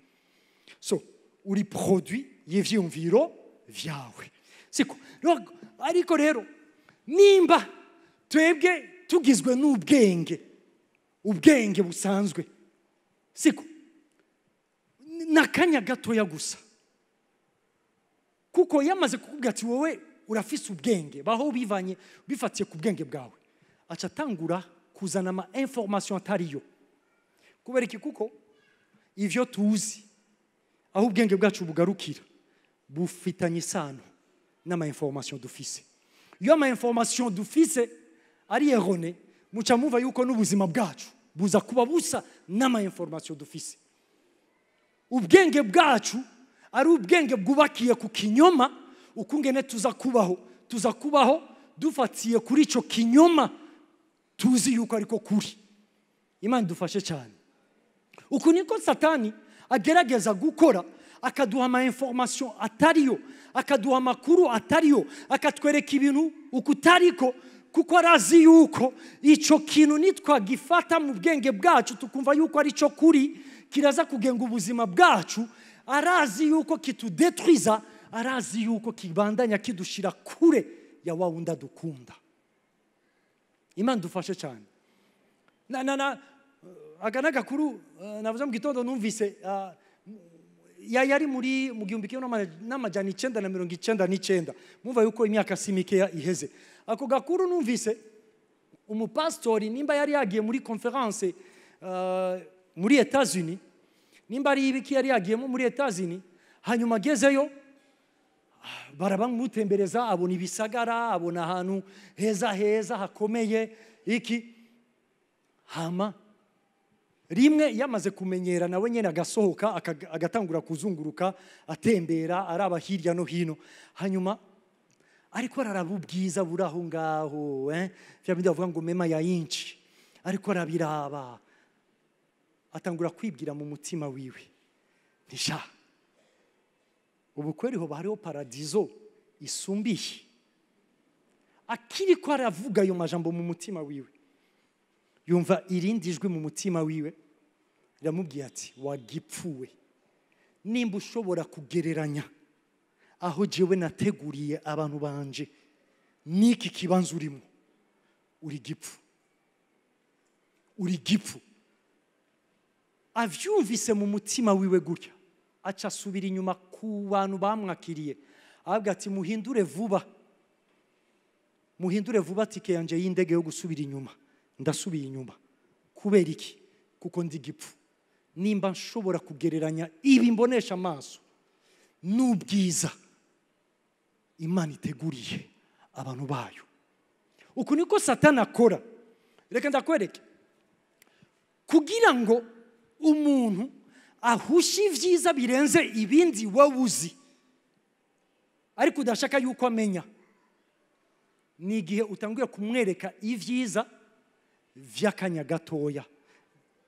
So uri produit y'ivyumviro vyawe. Siko ariko rero nimba twebwe tugizwe n'ubwenge busanzwe, siko nakanya gatoya gusa, kuko yamaze kukubwira ati wowe urafise ubwenge, baho bifatiye ku bwenge bwawe, aca tangura kuzana ama information atariyo. Kubera iki? Kuko ivyo tuzi aho ubwenge bwacu bugarukira bufitanye isano n'ama information dufise. Iyo ama information dufise ari erroné, muca muva yuko n'ubuzima bwacu buza kuba busa n'ama information dufise. Ubwenge bwacu ari ubwenge bwubakiye ku kinyoma, ukungene tuza kubaho dufatiye kuri ico kinyoma tuzi yuko ariko kuri. Imana dufashe cyane. Uku niko Satani agerageza gukora, akaduha ama information atariyo, akaduha makuru atariyo, akatwereka ibintu ukutariko, kuko arazi yuko ico kintu nitwagifata mu bwenge bwacu tukumva yuko ari cyo kuri, kiraza kugenga ubuzima bwacu. Arazi yuko kitudetruiza, arazi yuko kibandanya kidushira kure ya wa wundi dukunda. Imana dufashe cyane. Agana gakuru navuze mu gitondo numvise yari mu 1999 mumva yuko imyaka simikeya iheze. Ako gakuru numvise umupastori nimba yari yagiye muri conference muri Etats-Unis, nimba ari ibiki yari yagiyemo muri Etats-Unis, hanyuma agezeyo barabamutembereza, abona ibisagara, abona ahantu heza hakomeye iki. Hama rimwe yamaze kumenyera nawe nyene agasohoka agatangura kuzunguruka atembera araba hirya no hino, hanyuma ariko araraba ubwiza buraho ngaho vya bindi bavuga ngo mema ya inchi, ariko arabiraba atangura kwibwira mu mutima wiwe nisha ubu kweri ho bariho paradizo isumbiye. Akiri ko aravuga ayo majambo mu mutima wiwe, yumva irindi jwi mu mutima wiwe riramubwiye ati wagipfuwe, nimba ushobora kugereranya aho jewe nateguriye abantu banje niki kibanza urimo, uri gipfu. Avyumvise mu mutima wiwe gutya, aca asubira inyuma ku bantu bamwakiriye, avuga ati muhindure vuba tike yanje y'indege yo gusubira inyuma. Ndasubiye inyuma. Kubera iki? Kuko ndi gipfu. Nimba nshobora kugereranya ibi mbonesha amaso n'ubwiza Imana iteguriye abantu bayo. Uku niko Satani akora. Reka ndakwereke. Kugira ngo umuntu ahushe ivyiza birenze ibindi wawuzi, ariko udashaka yuko amenya, ni igihe utanguye kumwereka ivyiza vy'akanya gatoya,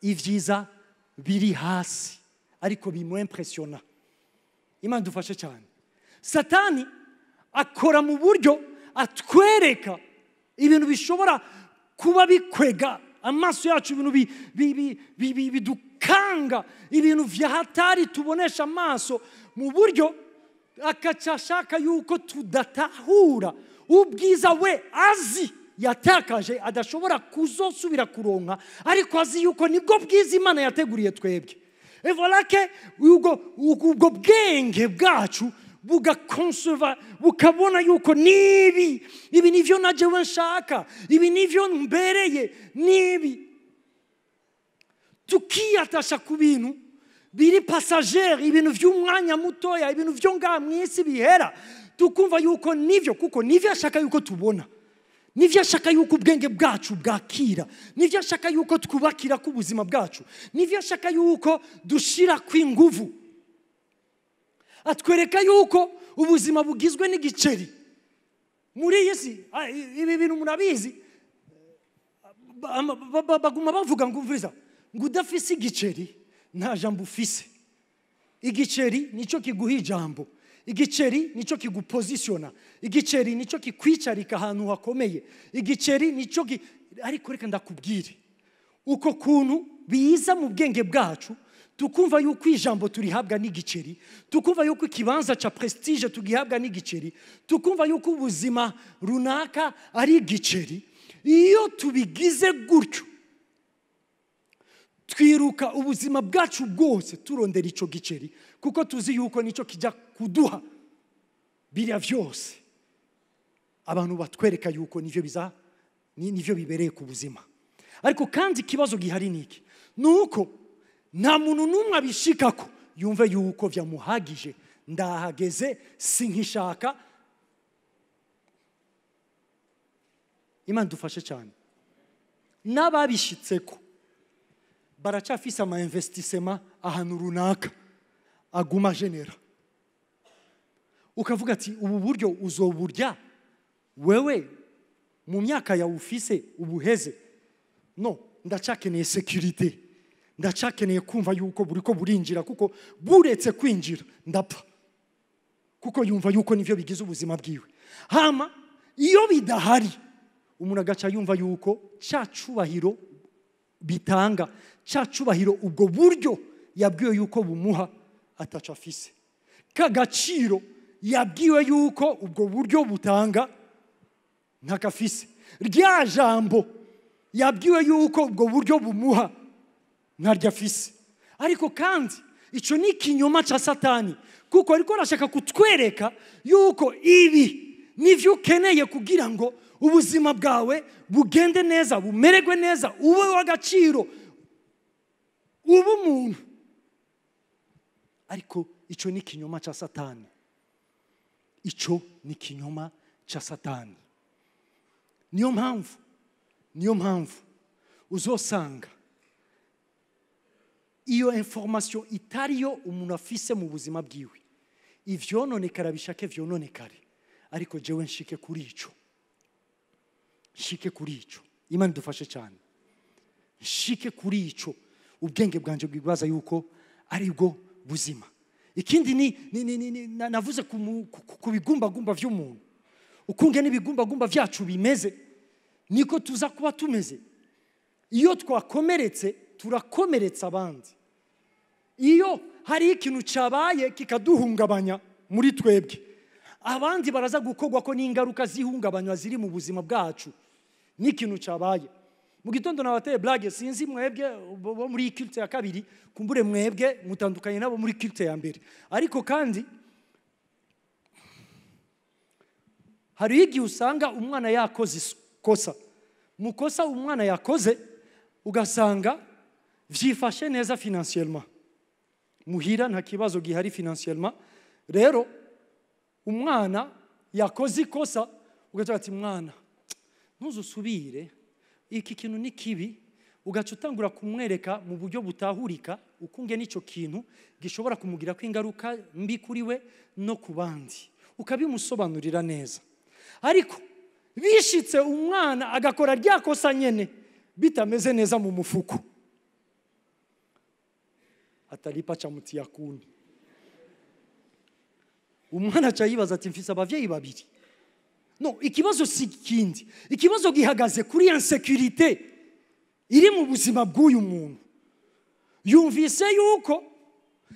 ivyiza biri hasi ariko bimwimpressiona. Imana dufashe cyane. Satani akora mu buryo atwereka ibintu bishobora kuba bikwega amaso yacu, ibintu bidukanga, ibintu vyahatari tubonesha amaso, mu buryo akacashaka yuko tudatahura ubwiza we azi yatakaje adashobora kuzosubira kuronka, ariko azi yuko nibwo bwiza Imana yateguriye twebwe. Et voilà que ubwo bwenge bwacu bugakonseva bukabona yuko nibi nivyo najewe nshaka, ibi nivyo mbereye, nibi tukiyatasha ku bintu biri passager, ibintu vy'umwanya mutoya, ibintu vyo nga mwisi bihera, tukumva yuko nivyo, kuko nivyo ashaka yuko tubona, nivyo ashaka yuko ubwenge bwacu bwakira, nivyo ashaka yuko twubakira ku buzima bwacu, nivyo ashaka yuko dushira kw'inguvu. Atwereka yuko ubuzima bugizwe n'igiceri. Muri iyi si ibi bintu murabizi, baguma bavuga ngo umviriza, ngo udafise igiceri nta jambo ufise. Igiceri nico kiguha ijambo, igiceri nico kigupozisiona, igiceri nico kikwicarika ahantu hakomeye, igiceri nico ariko reka ndakubwire uko kuntu biza mu bwenge bwacu, tukumva yuko ijambo turihabwa n'igiceri, tukumva yuko ikibanza cha prestige tugihabwa n'igiceri, tukumva yuko ubuzima runaka ari igiceri. Iyo tubigize gutyo, twiruka ubuzima bwacu bwose turondera ico giceri, kuko tuzi yuko nico kijya kuduha biriya vyose. Abantu batwereka yuko nivyo bibereye ku buzima. Ariko kandi ikibazo gihari niki, nuko nta muntu n'umwe abishikako yumve yuko vyamuhagije, ndahageze sinkishaka. Imana dufashe cyane. N'ababishitseko baracafise ama investissement ahantu runaka aguma genera. Ukavuga ati ubu buryo uzoburya wewe mu myaka ya ufise ubuheze. No, ndacakeneye security, ndacakeneye kumva yuko buriko burinjira, kuko buretse kwinjira ndapfa, kuko yumva yuko nivyo bigize ubuzima bwiwe. Hama iyo bidahari, umuntu agaca yumva yuko cacubahiro bitanga, cacubahiro ubwo buryo yabwiwe yuko bumuha ataca afise, kagaciro yabwiwe yuko ubwo buryo butanga ntakafise, rya jambo yabwiwe yuko ubwo buryo bumuha ntaryo afise. Ariko kandi ico ni kinyoma ca Satani, kuko ariko arashaka kutwereka yuko ibi nivyo ukeneye kugira ngo ubuzima bwawe bugende neza, bumererwe neza, ube w'agaciro, ube umuntu. Ariko ico ni kinyoma ca Satani, ico ni kinyoma ca Satani. Niyo mpamvu uzosanga iyo information itariyo umuntu afise mu buzima bwiwe, ivyononekara bishake vyononekare, ariko jewe nshike kuri ico. Imana dufashe cyane, nshike kuri ico, ubwenge bwanje bwibaza yuko ari bwo buzima. Ikindi navuze ku bigumbagumba vy'umuntu, ukunge n'ibigumbagumba vyacu bimeze niko tuza kuba tumeze. Iyo twakomeretse turakomeretsa abandi. Iyo hari ikintu cabaye kikaduhungabanya muri twebwe, abandi baraza gukorwa ko n'ingaruka zihungabanywa ziri mu buzima bwacu n'ikintu cabaye. Mu gitondo nabateye blague, sinzi mwebwe bo muri culte ya kabiri, kumbure mwebwe mutandukanye nabo muri culte ya mbere. Ariko kandi hari igihe usanga umwana yakoze kosa, mukosa umwana yakoze ugasanga vyifashe neza financièrement, muhira nta kibazo gihari financièrement. Rero umwana yakoze ikosa, ugaca ati mwana ntuzusubire, iki kintu ni kibi, ugaca utangura kumwereka mu buryo butahurika ukunge nico kintu gishobora kumugira ko ingaruka mbi kuri we no ku bandi, ukabimusobanurira neza. Ariko bishitse umwana agakora rya kosa nyene bitameze neza mu mufuko, atalipa cha muti yakuni, umwana acayibaza ati mfise abavyeyi babiri. No, ikibazo si kindi, ikibazo gihagaze kuri insécurité iri mu buzima bw'uyu muntu. Yumvise yuko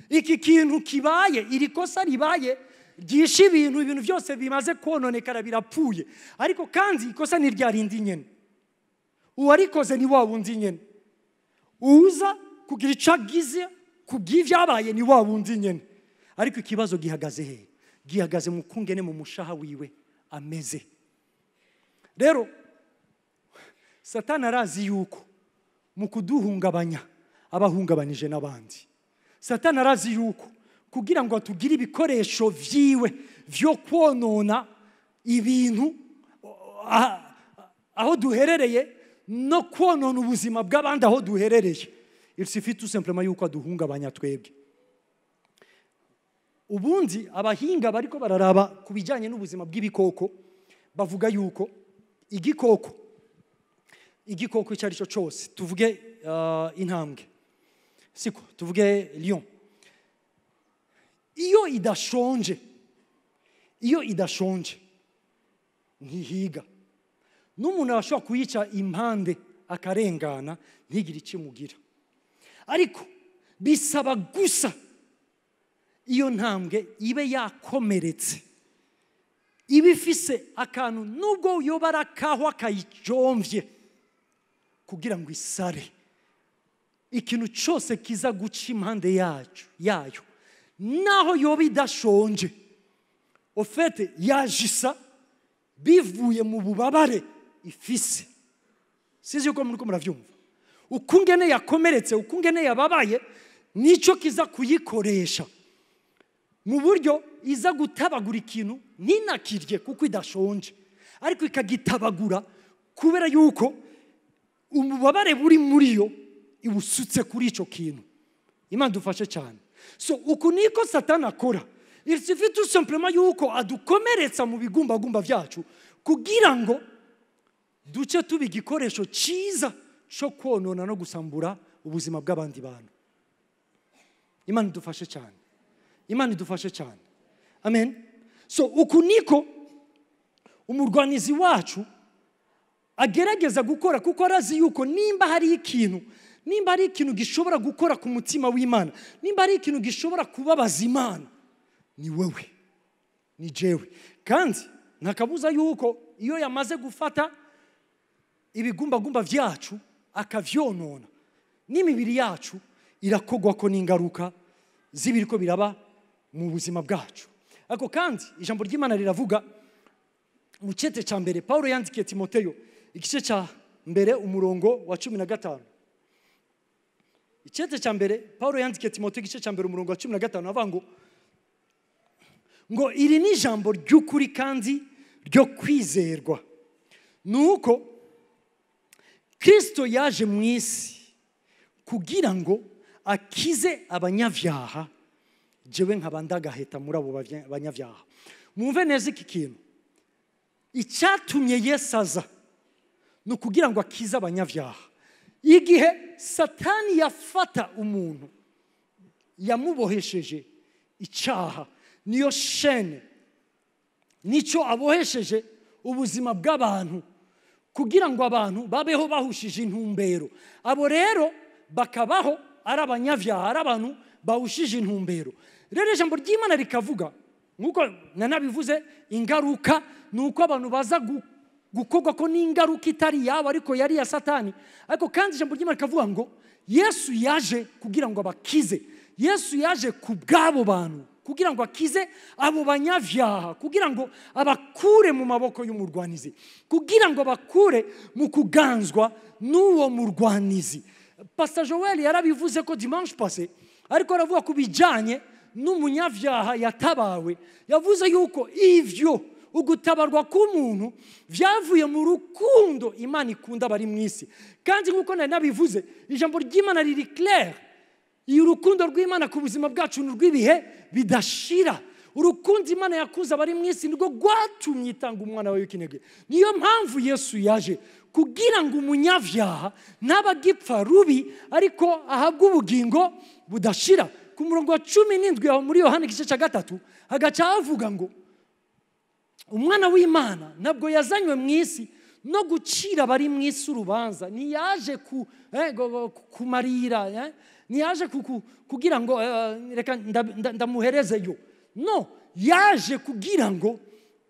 iki kintu kibaye, iri kosa ribaye, ryishe ibintu byose bimaze kononekara birapfuye, ariko kandi ikosa ni ryarindi nyene, uwarikoze ni wa wundi nyene uza kugira icagize kubw'ibyabaye ni wa wundi nyene, ariko ikibazo gihagaze he? Gihagaze mu kungene mu mushaha wiwe ameze. Rero Satani arazi yuko mu kuduhungabanya abahungabanije n'abandi. Satani arazi yuko kugira ngo atugire ibikoresho vyiwe vyo kwonona ibintu aho duherereye no kwonona ubuzima bw'abandi aho duherereye, il suffit tout simplement yuko aduhungabanya twebwe. Ubundi abahinga bariko bararaba ku bijyanye n'ubuzima bw'ibikoko bavuga yuko igikoko icyo ari cyo cyose, tuvuge intambwe, siko tuvuge lion, iyo idashonje ntihiga. N'umuntu arashobora kuyica impande akarengana ntigire icyo imugira, ariko bisaba gusa iyo ntambwe ibe yakomeretse, iba ifise akantu nubwo yoba arakahwa kayijomvye kugira ngo isare. Ikintu cyose kiza guca impande yayo naho yoba idashonje, ofete yajisa bivuye mu bubabare ifise. Sizi yuko muri ko muravyumva? Ukungene yakomeretse, ukungene yababaye, nico kiza kuyikoresha mu buryo iza gutabagura ikintu ntinakirye kuko idashonje, ariko ikagitabagura kubera yuko umubabare buri muri yo ibusutse kuri ico kintu. Imana dufashe cyane. So uku niko Satani akora. Il suffit tout simplement yuko adukomeretsa mu bigumbagumba vyacu kugira ngo duce tuba igikoresho cyiza cyo konona no gusambura ubuzima bw'abandi bantu. Imana idufashe cyane. Imana idufashe cyane. Amen. So uku niko umurwanizi wacu agerageza gukora, kuko arazi yuko nimba hari ikintu gishobora gukora ku mutima w'Imana, nimba hari ikintu gishobora kubabaza Imana, ni wewe, ni jewe. Kandi ntakabuza yuko iyo yamaze gufata ibigumbagumba vyacu akavyonona, n'imibiri yacu irakogwa ko n'ingaruka z'ibiriko biraba mu buzima bwacu. Ako kandi ijambo ry'Imana riravuga mu cete ca mbere Paulo yandikiye Timoteyo igice ca mbere umurongo wa 15. Icete ca mbere Paulo yandikiye Timoteyo igice ca mbere umurongo wa 15 avuga ngo iri ni ijambo ry'ukuri kandi ryo kwizerwa, nuko Kristo yaje mu isi kugira ngo akize abanyavyaha, jewe nkabandagaheta muri abo banyavyaha. Mwumve neza iki kintu, icyatumye Yesu aza ni ukugira ngo akize abanyavyaha. Igihe Satani yafata umuntu yamubohesheje icyaha, niyo shene, nico abohesheje ubuzima bw'abantu kugira ngo abantu babeho bahushije intumbero. Abo rero bakabaho ari abanyavyaha, ari abantu bahushije intumbero. Rero ijambo ry'Imana rikavuga nkuko nanabivuze, ingaruka nuko abantu baza gukogwa ko n'ingaruka itari yabo ariko yari ya Satani. Ariko kandi ijambo ry'Imana rikavuga ngo Yesu yaje kugira ngo abakize. Yesu yaje ku bw'abo bantu kugira ngo akize abo banyavyaha, kugira ngo abakure mu maboko y'umurwanizi, kugira ngo bakure mu kuganzwa n'uwo murwanizi. Pasteur Joel yarabivuze ko dimanche passé, ariko aravuga ku bijanye n'umunyavyaha yatabawe. Yavuze yuko ivyo ugutabarwa k'umuntu vyavuye mu rukundo Imana ikunda bari mu isi. Kandi nkuko nabivuze, ijambo ry'Imana riri clair, iyo urukundo rw'Imana ku buzima bwacu n'urw'ibihe bidashira. Urukundo Imana yakuza bari mu isi nirwo rwatumye itanga umwana wayo w'ikinege. Niyo mpamvu Yesu yaje kugira ngo umunyavyaha n'abagipfa rubi ariko ahabwe ubugingo budashira. Ku murongo wa 17 aho muri Yohana igice cya 3 hagaca havuga ngo umwana w'Imana nabwo yazanywe mu isi no gucira bari mu isi urubanza, ntiyaje kumarira, ntiyaje kugira ngo reka ndamuherezeyo. No, yaje kugira ngo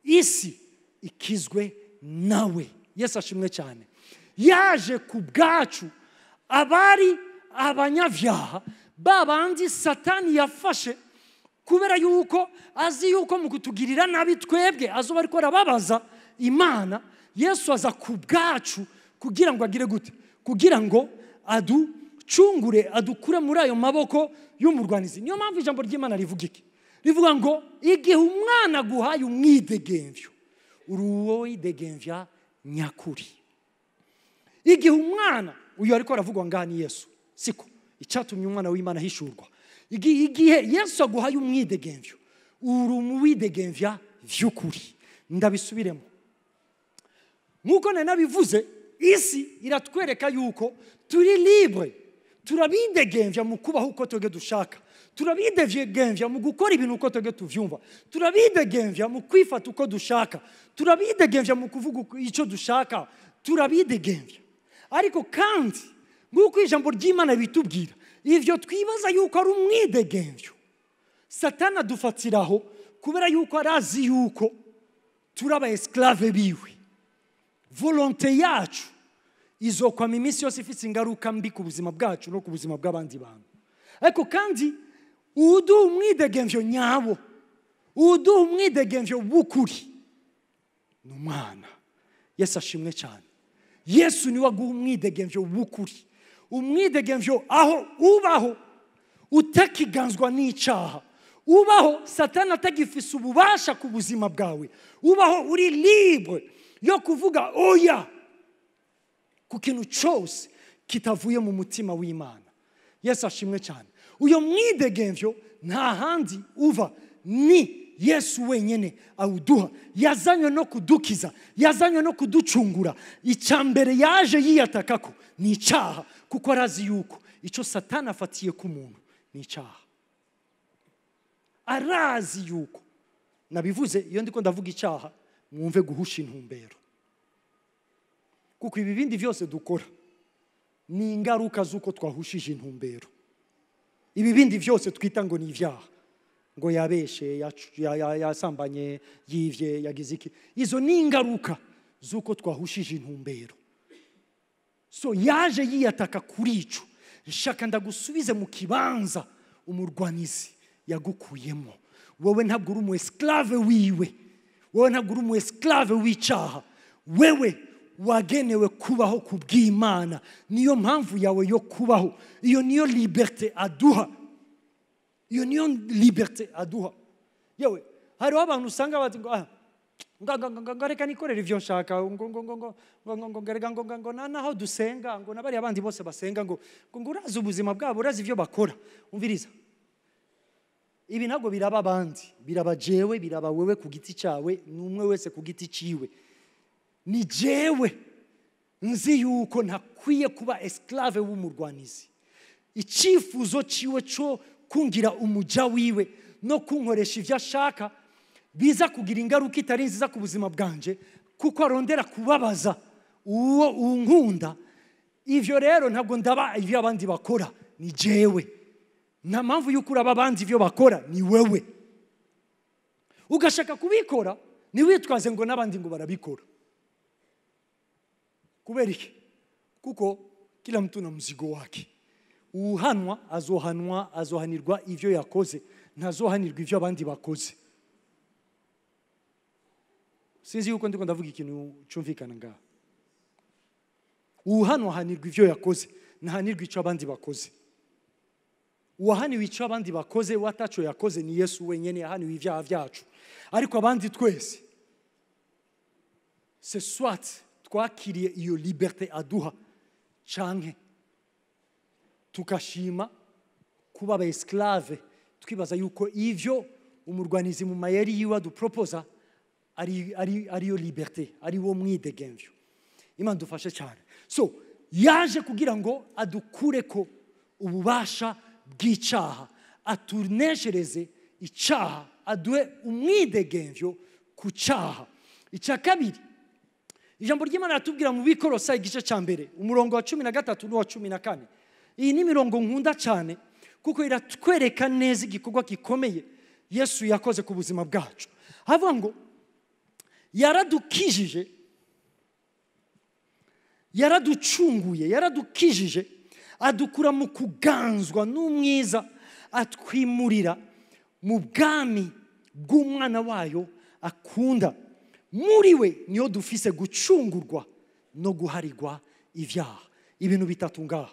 isi ikizwe nawe. Yesu ashimwe cyane. Yaje ku bwacu abari abanyavyaha babandi Satani yafashe kubera yuko azi yuko mu kutugirira nabi twebwe azoba ariko arababaza Imana. Yesu aza ku bwacu kugira ngo agire gute, kugira ngo aducungure, adukure muri ayo maboko y'umurwanizi. Niyo mpamvu ijambo ry'Imana rivuga iki, rivuga ngo igihe umwana aguhaye umwidegemvyo uri uwo widegemvya nyakuri. Igihe umwana, uyu ariko aravugwa ngaha ni Yesu, siko icyatumye umwana w'Imana hishurwa. Igihe Yesu aguhaye umwidegemvyo uri umuwidegemvya vy'ukuri. Ndabisubiremo, nkuko nabivuze, isi iratwereka yuko turi libre, turabidegemvya mu kubaho uko twebwe dushaka, turabidegemvya mu gukora ibintu uko twebwe tuvyumva, turabidegemvya mu kwifata uko dushaka, turabidegemvya mu kuvuga icyo dushaka, turabidegemvya. Ariko kandi nkuko ijambo ry'Imana bitubwira, ivyo twibaza yuko ari umwidegemvyo, Satani adufatiraho kubera yuko arazi yuko turaba esclave biwe. Volonté yacu izokwama iminsi yose ifite ingaruka mbi ku buzima bwacu no ku buzima bw'abandi bantu. Ariko kandi uduha umwidegemvyo nyabo, uduha umwidegemvyo w'ukuri ni umwana. Yesu ashimwe cyane. Yesu niwe aguha umwidegemvyo w'ukuri, umwidegemvyo aho ubaho utakiganzwa n'icaha, ubaho Satani atagifise ububasha ku buzima bwawe, ubaho uri libre yo kuvuga oya ku kintu cyose kitavuye mu mutima w'Imana. Yesu ashimwe cyane. Uyo mwidegemvyo nta handi uva, ni Yesu wenyene awuduha. Yazanywe no kudukiza, yazanywe no kuducungura. Icyambere yaje yiyatakako ni icyaha, kuko arazi yuko icyo Satani afatiye ku muntu ni icyaha. Arazi yuko, nabivuze iyo ndiko ndavuga icyaha mwumve guhusha intumbero, kuko ibi bindi byose dukora ni ingaruka z'uko twahushije intumbero. Ibi bindi byose twita ngo ni ibyaha, ngo yabeshe, yasambanye, yivye, yagize iki, izo ni ingaruka z'uko twahushije intumbero. So yaje yiyataka kuri ico, shaka ndagusubize mu kibanza umurwanizi yagukuyemo. Wowe ntabwo uri umu esclave wiwe, wowe ntabwo uri umu esclave w'icaha, wewe wagenewe kubaho kubw'Imana. Niyo mpamvu yawe yo kubaho, iyo niyo liberté aduha, iyo niyo liberté aduha. Yewe hariho abantu usanga bati ngo reka nikorera ivyo nshaka, ngo naho dusenga, ngo nabari abandi bose basenga, ngo urazi ubuzima bwabo, urazi ivyo bakora. Umviriza, ibi ntabwo biraba abandi, biraba jewe, biraba wewe ku giti cyawe, n'umwe wese ku giti ciwe. Ni jewe nzi yuko ntakwiye kuba esclave w'umurwanizi. Icifuzo ciwe cyo kungira umuja wiwe no kunkoresha ivyo ashaka biza kugira ingaruka itari nziza ku buzima bwanje, kuko arondera kubabaza uwo unkunda. Ivyo rero ntabwo ndaba ivyo abandi bakora, ni jewe. Nta mpamvu yuko uraba abandi ivyo bakora, ni wewe. Ugashaka kubikora ni witwaze ngo n'abandi ngo barabikora. Kubera iki? Kuko kila mtu na mzigo wake. Uhanwa azohanirwa ivyo yakoze, ntazohanirwa ivyo abandi bakoze. Sinzi yuko ndiko ndavuga ikintu cyumvikana ngaha. Uhanwa hanirwa ivyo yakoze, ntahanirwa icyo abandi bakoze. Uwahaniwe icyo abandi bakoze, watacho yakoze ni Yesu wenyene yahaniwe ivyaha vyacu. Ariko abandi twese, c'est soit twakiriye iyo liberté aduha, canke tukashima kuba ba esclave, twibaza yuko ivyo umurwanizi mu mayeri yiwe aduproposa ari yo liberté, ari wo mwidegemvyo. Imana dufashe cyane. So yaje kugira ngo adukureko ububasha bw'icaha, atuneshereze icaha, aduhe umwidegemvyo ku caha. Icya kabiri, ijambo ry'Imana ratubwira mu Bikorosa igice cya mbere umurongo wa 13 n'uwa 14. Iyi ni mirongo nkunda cyane kuko iratwereka neza igikorwa gikomeye Yesu yakoze ku buzima bwacu. Havuga ngo yaradukijije, yaraducunguye, yaradukijije, adukura mu kuganzwa n'umwiza, atwimurira mu bwami bw'umwana wayo akunda. Muri we niyo dufise gucungurwa no guharirwa ibyaha. Ibintu bitatu ngaha.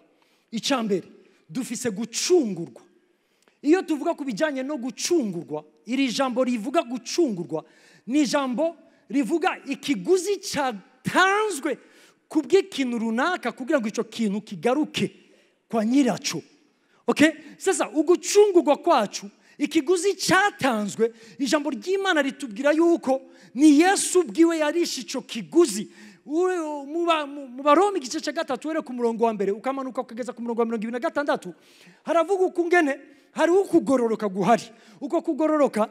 Icambere, dufise gucungurwa. Iyo tuvuga ku bijyanye no gucungurwa, iri jambo rivuga gucungurwa ni ijambo rivuga ikiguzi cyatanzwe ku bw'ikintu runaka kugira ngo icyo kintu kigaruke kwa nyiraco. Okay? Sasa ugucungurwa kwacu, ikiguzi cyatanzwe, ijambo ry'Imana ritubwira yuko ni Yesu bwiwe yarishe icyo kiguzi. Mu Baroma igice cya 3 were ku murongo wa mbere ukamanuka ukageza ku murongo wa 26 haravuga uko ngene hari ukugororoka guhari. Uko kugororoka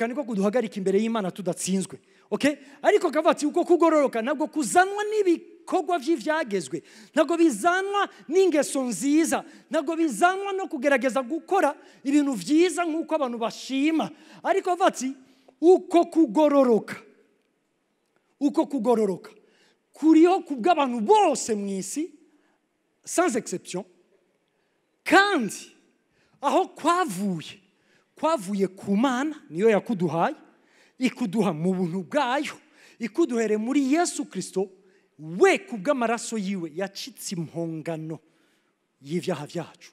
niko kuduhagarika imbere y'Imana tudatsinzwe. Okay? Ariko kavati uko kugororoka ntabwo kuzanwa n'ibikorwa by'ivyagezwe, ntabwo bizanwa n'ingeso nziza, ntabwo bizanwa no kugerageza gukora ibintu vyiza nk'uko abantu bashima. Ariko kavati uko kugororoka kuriho kubw'abantu bose mu isi sans exception, kandi aho kwavuye ku Mana, niyo yakuduhaye, ikuduha mu buntu bwayo, ikuduhere muri Yesu Kristo. We kubw'amaraso yiwe yacitse impongano y'ivyaha vyacu.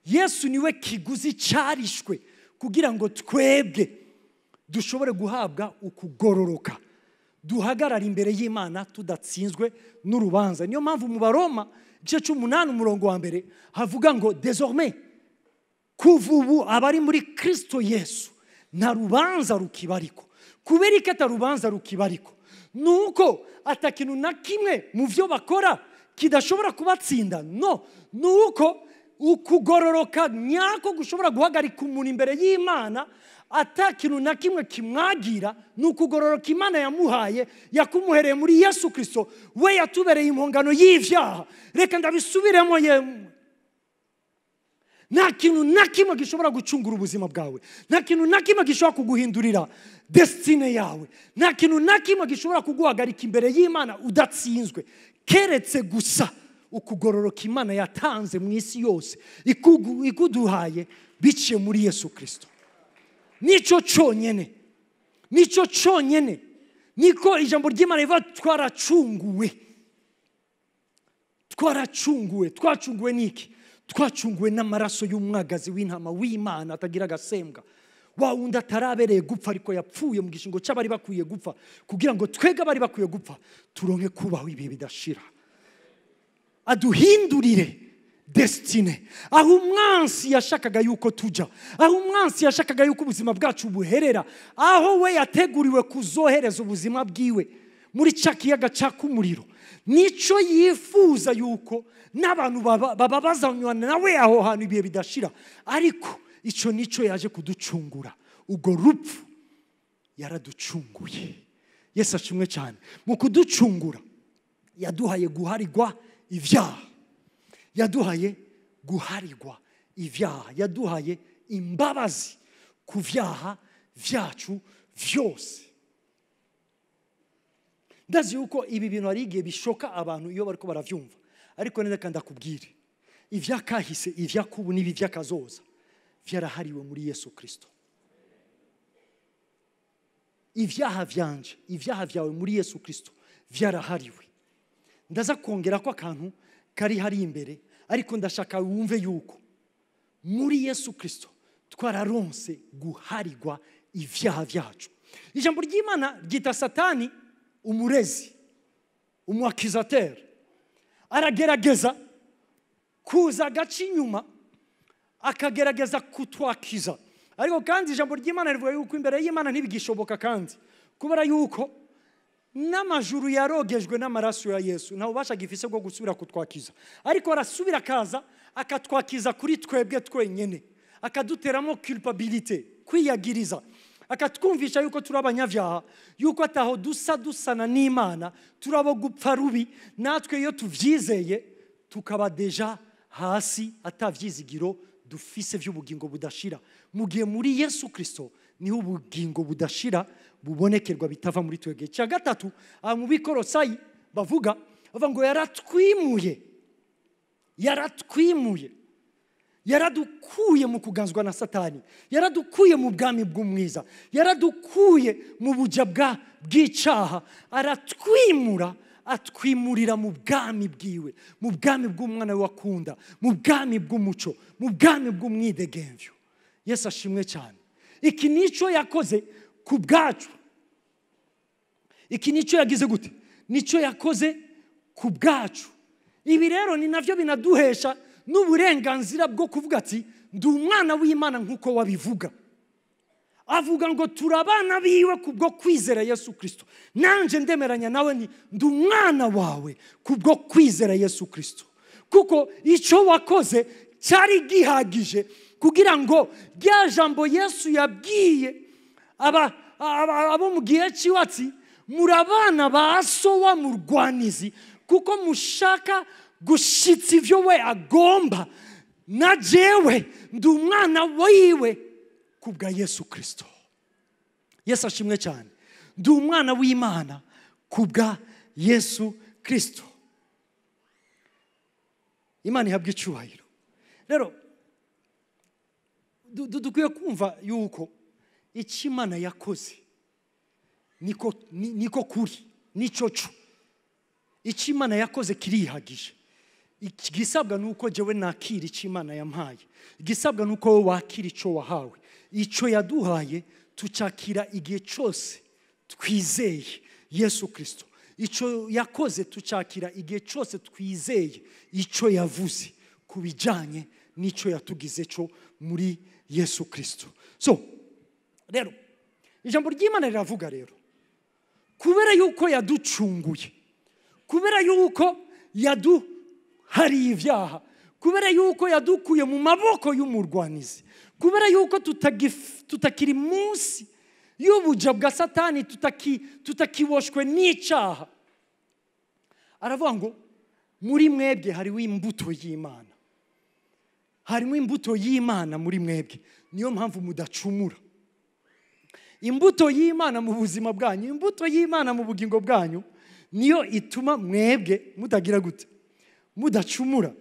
Yesu niwe kiguzi carishwe kugira ngo twebwe dushobore guhabwa ukugororoka, duhagarara imbere y'Imana tudatsinzwe n'urubanza. Niyo mpamvu mu Baroma igice 8 umurongo wa mbere havuga ngo désormais kuva ubu abari muri Kristo Yesu nta rubanza rukibariko. Kubera ko atarubanza rukibariko, nuko atakintu na kimwe mu byo bakora kidashobora kubatsinda. No, nuko ukugororoka nyako gushobora guhagarika umuntu imbere y'Imana, atakintu na kimwe kimwagira. Nukugororoka Imana yamuhaye, yakumuhereye muri Yesu Kristo. We yatubereye impongano y'ivyaha. Reka ndabisubiremo yemwe, nta kintu na kimwe gishobora gucungura ubuzima bwawe, nta kintu na kimwe gishobora kuguhindurira destine yawe, nta kintu na kimwe gishobora kuguhagarika imbere y'Imana udatsinzwe, keretse gusa ukugororoka Imana yatanze mu isi yose ikuduhaye biciye muri Yesu Kristo. Nico cyonyine niko ijambo ry'Imana rivuga. Twacunguwe niki? Twacunguwe n'amaraso y'umwagazi w'intama w'Imana atagira agasembwa, wa wundi atarabereye gupfa ariko yapfuye mu gishingo cy'abari bakwiye gupfa kugira ngo twege abari bakwiye gupfa turonke kubaho ibihe bidashira, aduhindurire destine. Aho umwansi yashakaga yuko tuja, aho umwansi yashakaga yuko ubuzima bwacu buherera, aho we yateguriwe kuzohereza ubuzima bwiwe muri cya kiyaga cy'umuriro, nico yifuza yuko n'abantu bababazanywa nawe aho hantu ibihe bidashira. Ariko icyo nico yaje kuducungura. Ubwo rupfu yaraducunguye. Yesu ashimwe cyane. Mu kuducungura yaduhaye guharirwa ibyaha, yaduhaye imbabazi ku byaha vyacu vyose. Ndazi yuko ibi bintu ari igihe bishoka abantu iyo bariko baravyumva, ariko nenda kandi akubwire ivyakahise, ivyakubu n'ibi vyakazoza vyarahariwe muri Yesu Kristo. Ivyaha vyanje, ivyaha vyawe muri Yesu Kristo vyarahariwe. Ndaza kongera ko akantu kari hari imbere, ariko ndashaka wumve yuko muri Yesu Kristo twararonse guharirwa ivyaha vyacu. Ijambo ry'Imana ryita Satani umurezi, umwakizateur. Aragerageza kuza agaca inyuma akagerageza kutwakiza, ariko kandi ijambo ry'Imana rivuga yuko imbere y'Imana ntibigishoboka, kandi kubera yuko n'amajuru yarogejwe n'amaraso ya Yesu nta ubasha gifise bwo gusubira kutwakiza. Ariko arasubira akaza akatwakiza kuri twebwe twenyene, akaduteramo culpabilité, kwiyagiriza, akatwumvisha yuko turi abanyavyaha, yuko ataho dusana n'Imana, turabo gupfa rubi. Natwe iyo tuvyizeye tukaba deja hasi, atavyizigiro dufise vy'ubugingo budashira. Mugiye muri Yesu Kristo niho ubugingo budashira bubonekerwa bitava muri twege. Cya gatatu mu Bikorosayi bavuga ngo yaratwimuye yaratwimuye, yaradukuye mu kuganzwa na Satani, yaradukuye mu bwami bw'umwiza, yaradukuye mu bujya bw'icyaha, aratwimura, atwimurira mu bwami bwiwe, mu bwami bw'umwana we wakunda, mu bwami bw'umuco, mu bwami bw'umwidegemvyo. Yesu ashimwe cyane. Iki nico yakoze ku bwacu. Iki nico yagize gute? Nico yakoze ku bwacu. Ibi rero ni navyo binaduhesha n'uburenganzira bwo kuvuga ati ndi umwana w'Imana nk'uko wabivuga. Avuga ngo turabana biwe kubwo kwizera Yesu Kristo. Nanje ndemeranya nawe ni ndi umwana wawe kubwo kwizera Yesu Kristo. Kuko icyo wakoze cyari gihagije kugira ngo rya jambo Yesu yabwiye abo mu gihe cy'iwatsi, murabana ba so wa murwanizi kuko mushaka gushitsa ivyo we agomba, na jewe ndi umwana wiwe kubwa Yesu Kristo. Yesu ashimwe cyane. Ndi umwana w'Imana kubwa Yesu Kristo. Imana ihabwe icyubahiro. Rero dukwiye kumva yuko icyo Imana yakoze niko kuri, nico cyo. Icyo Imana yakoze kirihagije. Igisabwa nuko jewe nakira icyo Imana yampaye. Igisabwa nuko wowe wakira icyo wahawe. Icyo yaduhaye tucakira igihe cyose twizeye Yesu Kristo. Icyo yakoze tucakira igihe cyose twizeye icyo yavuze kubijanye n'icyo yatugize cyo muri Yesu Kristo. So rero ijambo ry'Imana riravuga rero, kubera yuko yaducunguye, kubera yuko yaduhariye ibyaha, kubera yuko yadukuye mu maboko y'umurwanizi, kubera yuko tutakiri munsi y'ubuja bwa Satani, tutakiboshwe n'icyaha, aravuga ngo muri mwebwe hariho imbuto y'Imana. Harimo imbuto y'Imana muri mwebwe, niyo mpamvu mudacumura. Imbuto y'Imana mu buzima bwanyu, imbuto y'Imana mu bugingo bwanyu, niyo ituma mwebwe mutagira gute? Mudacumura.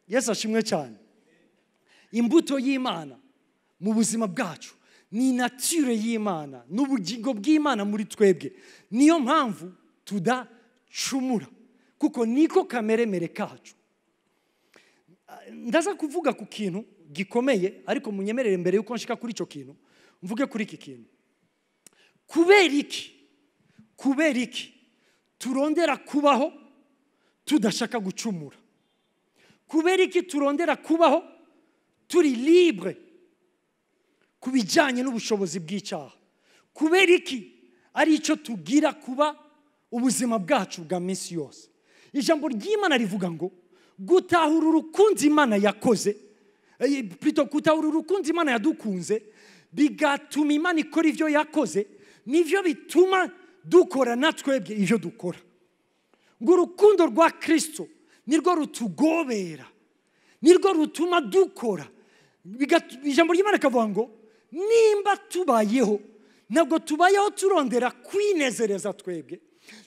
Yesu ashimwe cyane. Imbuto y'Imana mu buzima bwacu ni nature y'Imana, n'ubugingo bw'Imana muri twebwe. Niyo mpamvu tudacumura, kuko niko kameremere kacu. Ndaza kuvuga ku kintu gikomeye, ariko munyemerere mbere yuko nshika kuri icyo kintu mvuge kuri iki kintu. Kubera iki turondera kubaho tudashaka gucumura? Kubera iki turondera kubaho turi libre kubijanye n'ubushobozi bw'icyaha? Kubera iki ari icyo tugira kuba ubuzima bwacu bwa minsi yose? Ijambo ry'Imana rivuga ngo gutahura urukundo Imana yakoze, gutahura urukundo Imana yadukunze, bigatuma Imana ikora ivyo yakoze, nivyo bituma dukora natwebwe ivyo dukora. Ngo urukundo rwa Kristo nirwo rutugobera, nirwo rutuma dukora. Ijambo ry'Imana rikavuga ngo nimba tubayeho, ntabwo tubayeho turondera kwinezereza twebwe,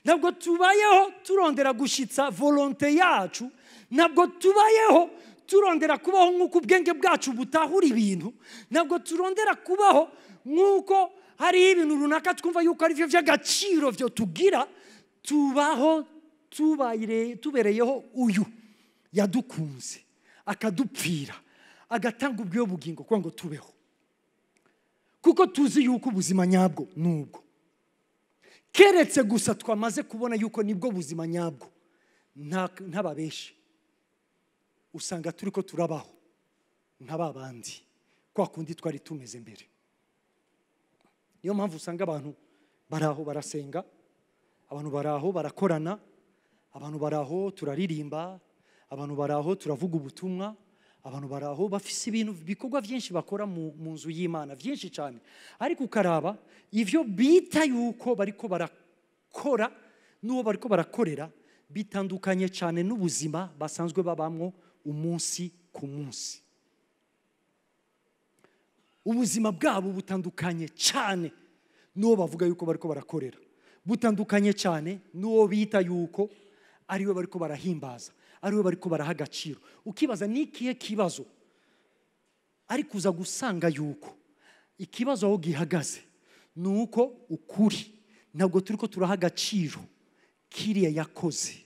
ntabwo tubayeho turondera gushitsa volonté yacu, ntabwo tubayeho turondera kubaho nk'uko ubwenge bwacu butahura ibintu, ntabwo turondera kubaho nk'uko hari ibintu runaka twumva yuko ari byo by'agaciro byo tugira. Tubaho tubereyeho uyu yadukunze, akadupfira, agatanga ubwiyo bugingo kugira ngo tubeho, kuko tuzi yuko ubuzima nyabwo nubwo, keretse gusa twamaze kubona yuko nibwo buzima nyabwo, ntababeshe, usanga turi ko turabaho nk'ababandi kwa kundi twari tumeze mbere. Niyo mpamvu usanga abantu baraho barasenga, abantu baraho barakorana, abantu baraho turaririmba, abantu baraho turavuga ubutumwa, abantu baraho bafise ibintu bikorwa byinshi bakora mu nzu y'Imana, byinshi cyane. Ariko ukaraba ivyo bita yuko bariko barakora n'uwo bariko barakorera bitandukanye cyane n'ubuzima basanzwe babamwo umunsi ku munsi. Ubuzima bwabo butandukanye cyane n'uwo bavuga yuko bariko barakorera, butandukanye cyane n'uwo bita yuko ariwe bariko barahimbaza, ariwe bariko baraha agaciro. Ukibaza ni ikihe kibazo ari kuza gusanga yuko ikibazo aho gihagaze nuko ukuri ntabwo turiko turaha agaciro kiriya yakoze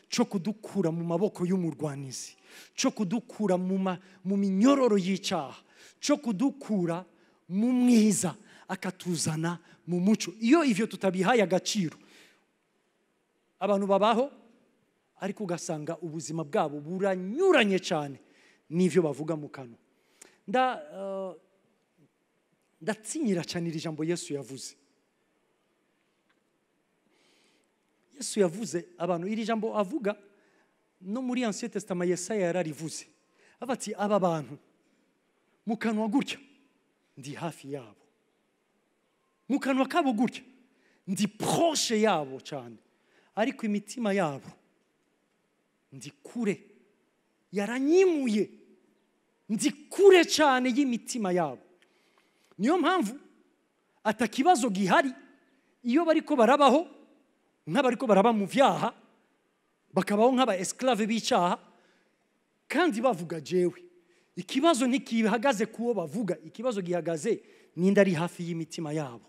cyo kudukura mu maboko y'umurwanizi, cyo kudukura mu minyororo y'icyaha, cyo kudukura mu mwiza akatuzana mu muco. Iyo ivyo tutabihaye agaciro, abantu babaho ariko ugasanga ubuzima bwabo buranyuranye cyane n'ivyo bavuga mu kanwa. Ndatsinyira cyane iri jambo Yesu yavuze. Yesu yavuze abantu, iri jambo avuga no muri Ancien Testament Yesaya yararivuze. Abati aba bantu mu kanwa gutya ndi hafi yabo, mu kanwa kabo gutya ndi proche yabo cyane, ariko imitima yabo ndi kure, yaranyimuye, ndi kure cyane y'imitima yabo. Niyo mpamvu atakibazo gihari iyo bariko barabaho nk'abariko baraba mu vyaha, bakabaho nk'aba esclave b'icyaha kandi bavuga jewe. Ikibazo ntikihagaze kuwo bavuga, ikibazo gihagaze ninde ari hafi y'imitima yabo.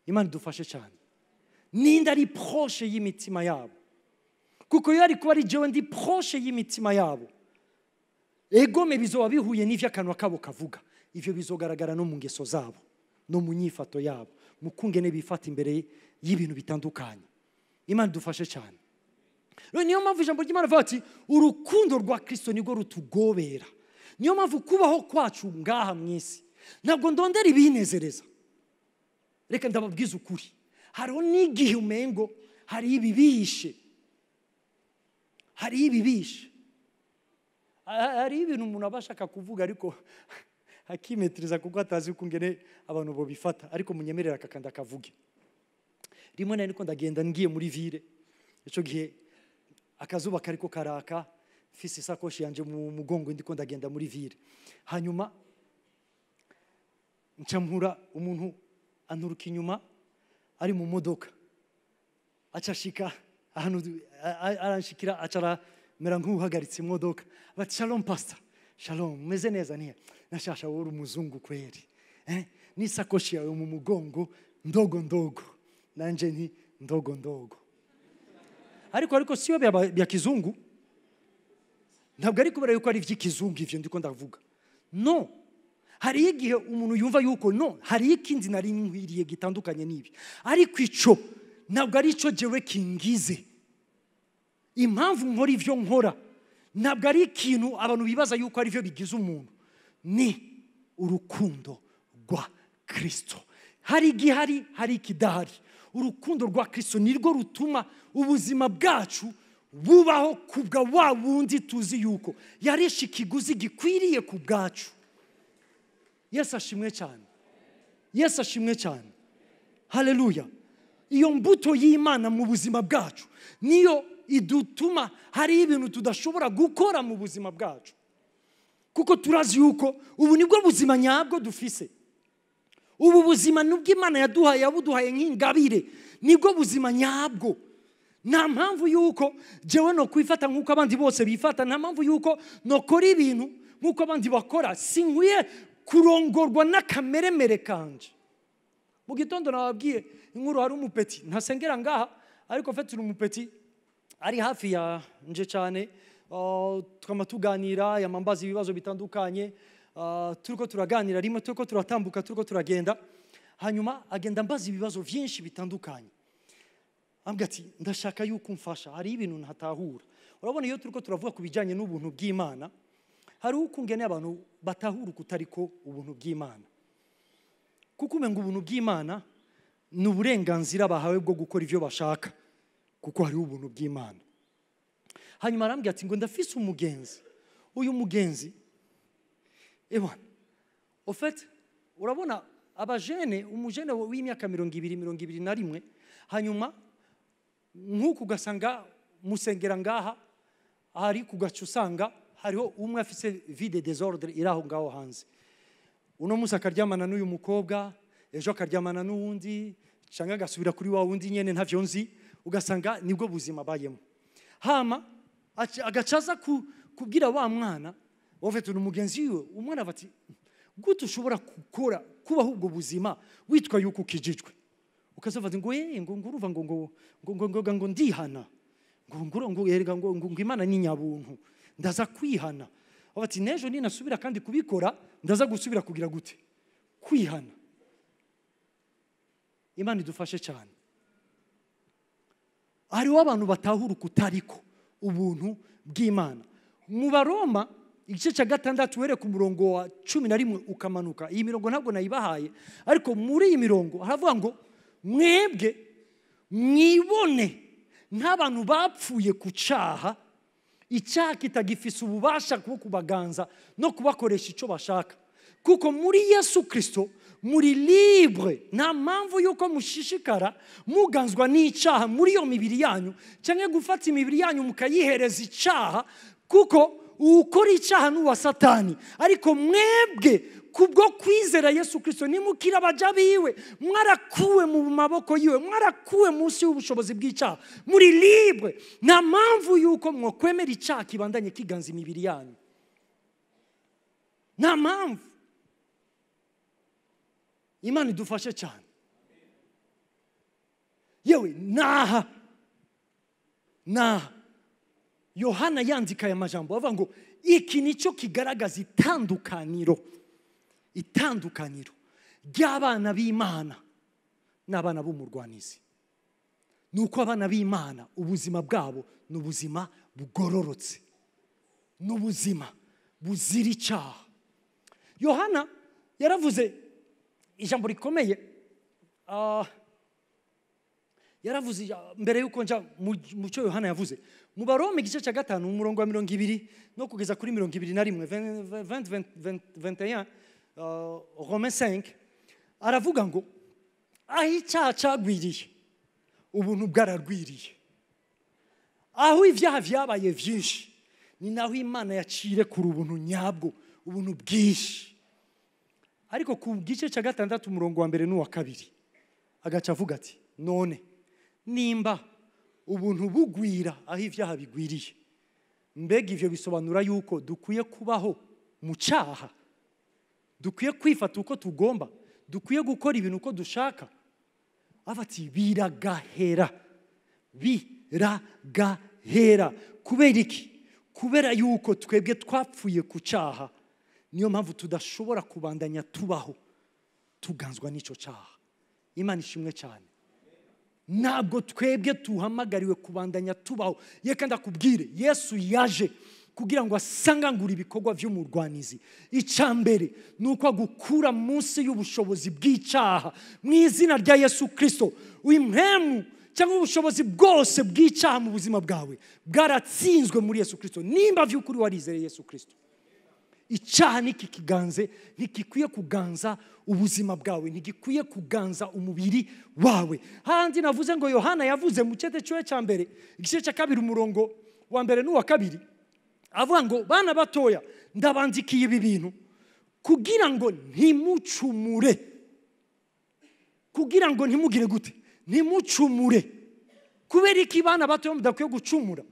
Imana dufashe cyane, ninde ari proche y'imitima yabo. Kuko iyo ariko ari jewe ndi proche y'imitima yabo, egome bizoba bihuye n'ivyo akanwa kabo kavuga. Ivyo bizogaragara no mu ngeso zabo, no mu nyifato yabo, mu kungene bifata imbere y'ibintu bitandukanye. Imana dufashe cyane. Niyo mpamvu ijambo ry'Imana rivuga ati urukundo rwa Kristo nirwo rutugobera. Niyo mpamvu kubaho kwacu ngaha mw'isi ntabwo ndondera ibinezereza. Reka ndababwiza ukuri, hariho n'igihe umengo hari ibibishe, hari ibintu umuntu aba ashaka kuvuga ariko akimetereza kuko atazi kungene abantu bo bifata, ariko munyemerera akakanda kavuge. Rimwe na niko ndagenda ngiye muri ville, ico gihe akazuba kariko karaka, fisi sakoshi yanje mu mugongo ndiko ndagenda muri ville. Hanyuma ncampura umuntu anturuka inyuma ari mu modoka, acashika ahantu aranshikira, acara mera nk'uhagaritse imodoka. Bati shalom pastor, shalom, meze neza niye? Nashasha wori umuzungu kweli, n'isakoshi yawe mu mugongo ndogo, nanje nti ndogo. Ariko siyo bya kizungu, ntabwo ari kubera yuko ari ivy'ikizungu ivyo ndiko ndavuga. No, hari igihe umuntu yumva yuko no, hari ikindi nari nkwiriye gitandukanye n'ibi, ariko ico ntabwo ari ico jewe kingize. Impamvu nkora ivyo nkora ntabwo ari ikintu abantu bibaza yuko ari byo bigize umuntu, ni urukundo rwa Kristo. Hari igihari, hari ikidahari. Urukundo rwa Kristo nirwo rutuma ubuzima bwacu bubaho kubwa wa wundi tuzi yuko yarishe ikiguzi gikwiriye ku bwacu. Yesu ashimwe cyane, Yesu ashimwe cyane. Haleluya. Iyo mbuto y'Imana mu buzima bwacu niyo idutuma hari ibintu tudashobora gukora mu buzima bwacu, kuko turazi yuko ubu nibwo buzima nyabwo dufise. Ubu buzima nubwo Imana yaduhaye, yabuduhaye nk'ingabire, nibwo buzima nyabwo. Nta mpamvu yuko jewe no kwifata nk'uko abandi bose bifata, nta mpamvu yuko nokora ibintu nk'uko abandi bakora. Sinkwiye kurongorwa n'akameremere kanje. Mu gitondo nababwiye inkuru, hari umupeti ntasengera ngaha, ariko fete umupeti ari hafi ya nje cyane, tukama tuganira, yamambaza ibibazo bitandukanye, turiko turaganira, rimwe turiko turatambuka, turiko turagenda, hanyuma agenda mbaza ibibazo byinshi bitandukanye. Ambwira ati ndashaka yuko umfasha, hari ibintu ntatahura. Urabona iyo turiko turavuga ku bijanye n'ubuntu bw'Imana, hari ukungene abantu batahura kutariko ubuntu bw'Imana. Kuko umenga ubuntu bw'Imana ni uburenganzira bahawe bwo gukora ivyo bashaka, kuko hari ubuntu bw'Imana. Hanyuma arambwira ati ngo ndafise umugenzi. Uyu mugenzi au fait urabona abajene, umujene w'imyaka 20-21, hanyuma nk'uko ugasanga musengera ngaha, hari kugaca usanga hariho umwe afise vie de désordre iraho ngaho hanze. Uno musi akaryamana n'uyu mukobwa, ejo akaryamana n'uwundi, cyangwa agasubira kuri wa wundi nyene ntavyo nzi, ugasanga nibwo buzima bayemo. hama agacaza kubwira wa mwana wafite umugenzi wiwe, umwana bati gute ushobora gukora kubaho ubwo buzima witwa yuko ukijijwe, ukazafata ngo nguruva ngo ndihana ngo Imana ni nyabuntu ndaza kwihana. Bati nejo ninasubira kandi kubikora ndaza gusubira kugira gute kwihana. Imana idufashe cyane. Hariho abantu batahura kutariko ubuntu bw'Imana. Mu Baroma igice cya 6 uhere ku murongo wa 11 ukamanuka. Iyi mirongo ntabwo nayibahaye, ariko muri iyi mirongo haravuga ngo mwebwe mwibone nk'abantu bapfuye ku cyaha, icyaha kitagifise ububasha bwo kubaganza no kubakoresha icyo bashaka, kuko muri Yesu Kristo muri libre. Nta mpamvu yuko mushishikara muganzwa n'icyaha muri iyo mibiri yanyu, cyangwa gufata imibiri yanyu mukayihereza icyaha, kuko ukora icyaha n'uwa Satani. Ariko mwebwe kubwo kwizera Yesu Kristo nimukira abaja biwe, mwarakuwe mu maboko yiwe, mwarakuwe munsi y'ubushobozi bw'icyaha, muri libre. Nta mpamvu yuko mwokwemera icyaha kibandanye kiganza imibiri yanyu. Nta mpamvu. Imana idufashe cyane. Yewe naha Yohana yandika aya majambo avuga ngo iki nicyo kigaragaza itandukaniro ry'abana b'Imana n'abana b'umurwanizi. Nuko abana b'Imana ubuzima bwabo n'ubuzima bugororotse, n'ubuzima buzira icyaha. Yohana yaravuze ijambo rikomeye, yaravuze mbere yuko nja mu cyo Yohana yavuze mu Baroma igice cya 5 umurongo wa 20 no kugeza kuri 21 Romains 5 aravuga ngo aho icyaha cyagwiriye ubuntu bwararwiriye, aho ibyaha byabaye byinshi ni naho Imana yacire kuri ubuntu nyabwo, ubuntu bwinshi. Ariko ku gice cya 6 umurongo wa 1 n'uwa 2 agaca avuga ati none nimba ubuntu bugwira aho ibyaha bigwiriye, mbega ivyo bisobanura yuko dukwiye kubaho mu cyaha, dukwiye kwifata uko tugomba, dukwiye gukora ibintu uko dushaka? Abati biragahera. Kubera iki? Kubera yuko twebwe twapfuye ku cyaha, niyo mpamvu tudashobora kubandanya tubaho tuganzwa n'icyo cyaha. Imana ishimwe cyane. Ntabwo twebwe tuhamagariwe kubandanya tubaho. Yeka ndakubwire, Yesu yaje kugira ngo asangangure ibikorwa by'umurwanizi. Icambere nuko gukura munsi y'ubushobozi bw'icyaha mu izina rya Yesu Kristo. Uimhemu cyangwa ubushobozi bwose bw'icyaha mu buzima bwawe bwaratsinzwe muri Yesu Kristo. Nimba vy'ukuri warizeye Yesu Kristo, icyaha nikikiganze ntikikwiye kuganza ubuzima bwawe, ntigikwiye kuganza umubiri wawe. Handi navuze ngo Yohana yavuze mu cyete cyo cyambere igice cya 2 umurongo wa 1 n'uwa 2 avuga ngo bana batoya ndabandikiye ibi bintu kugira ngo ntimucumure, kugira ngo ntimugire gute, ntimucumure. Kubera iki bana batoya mudakwiye gucumura?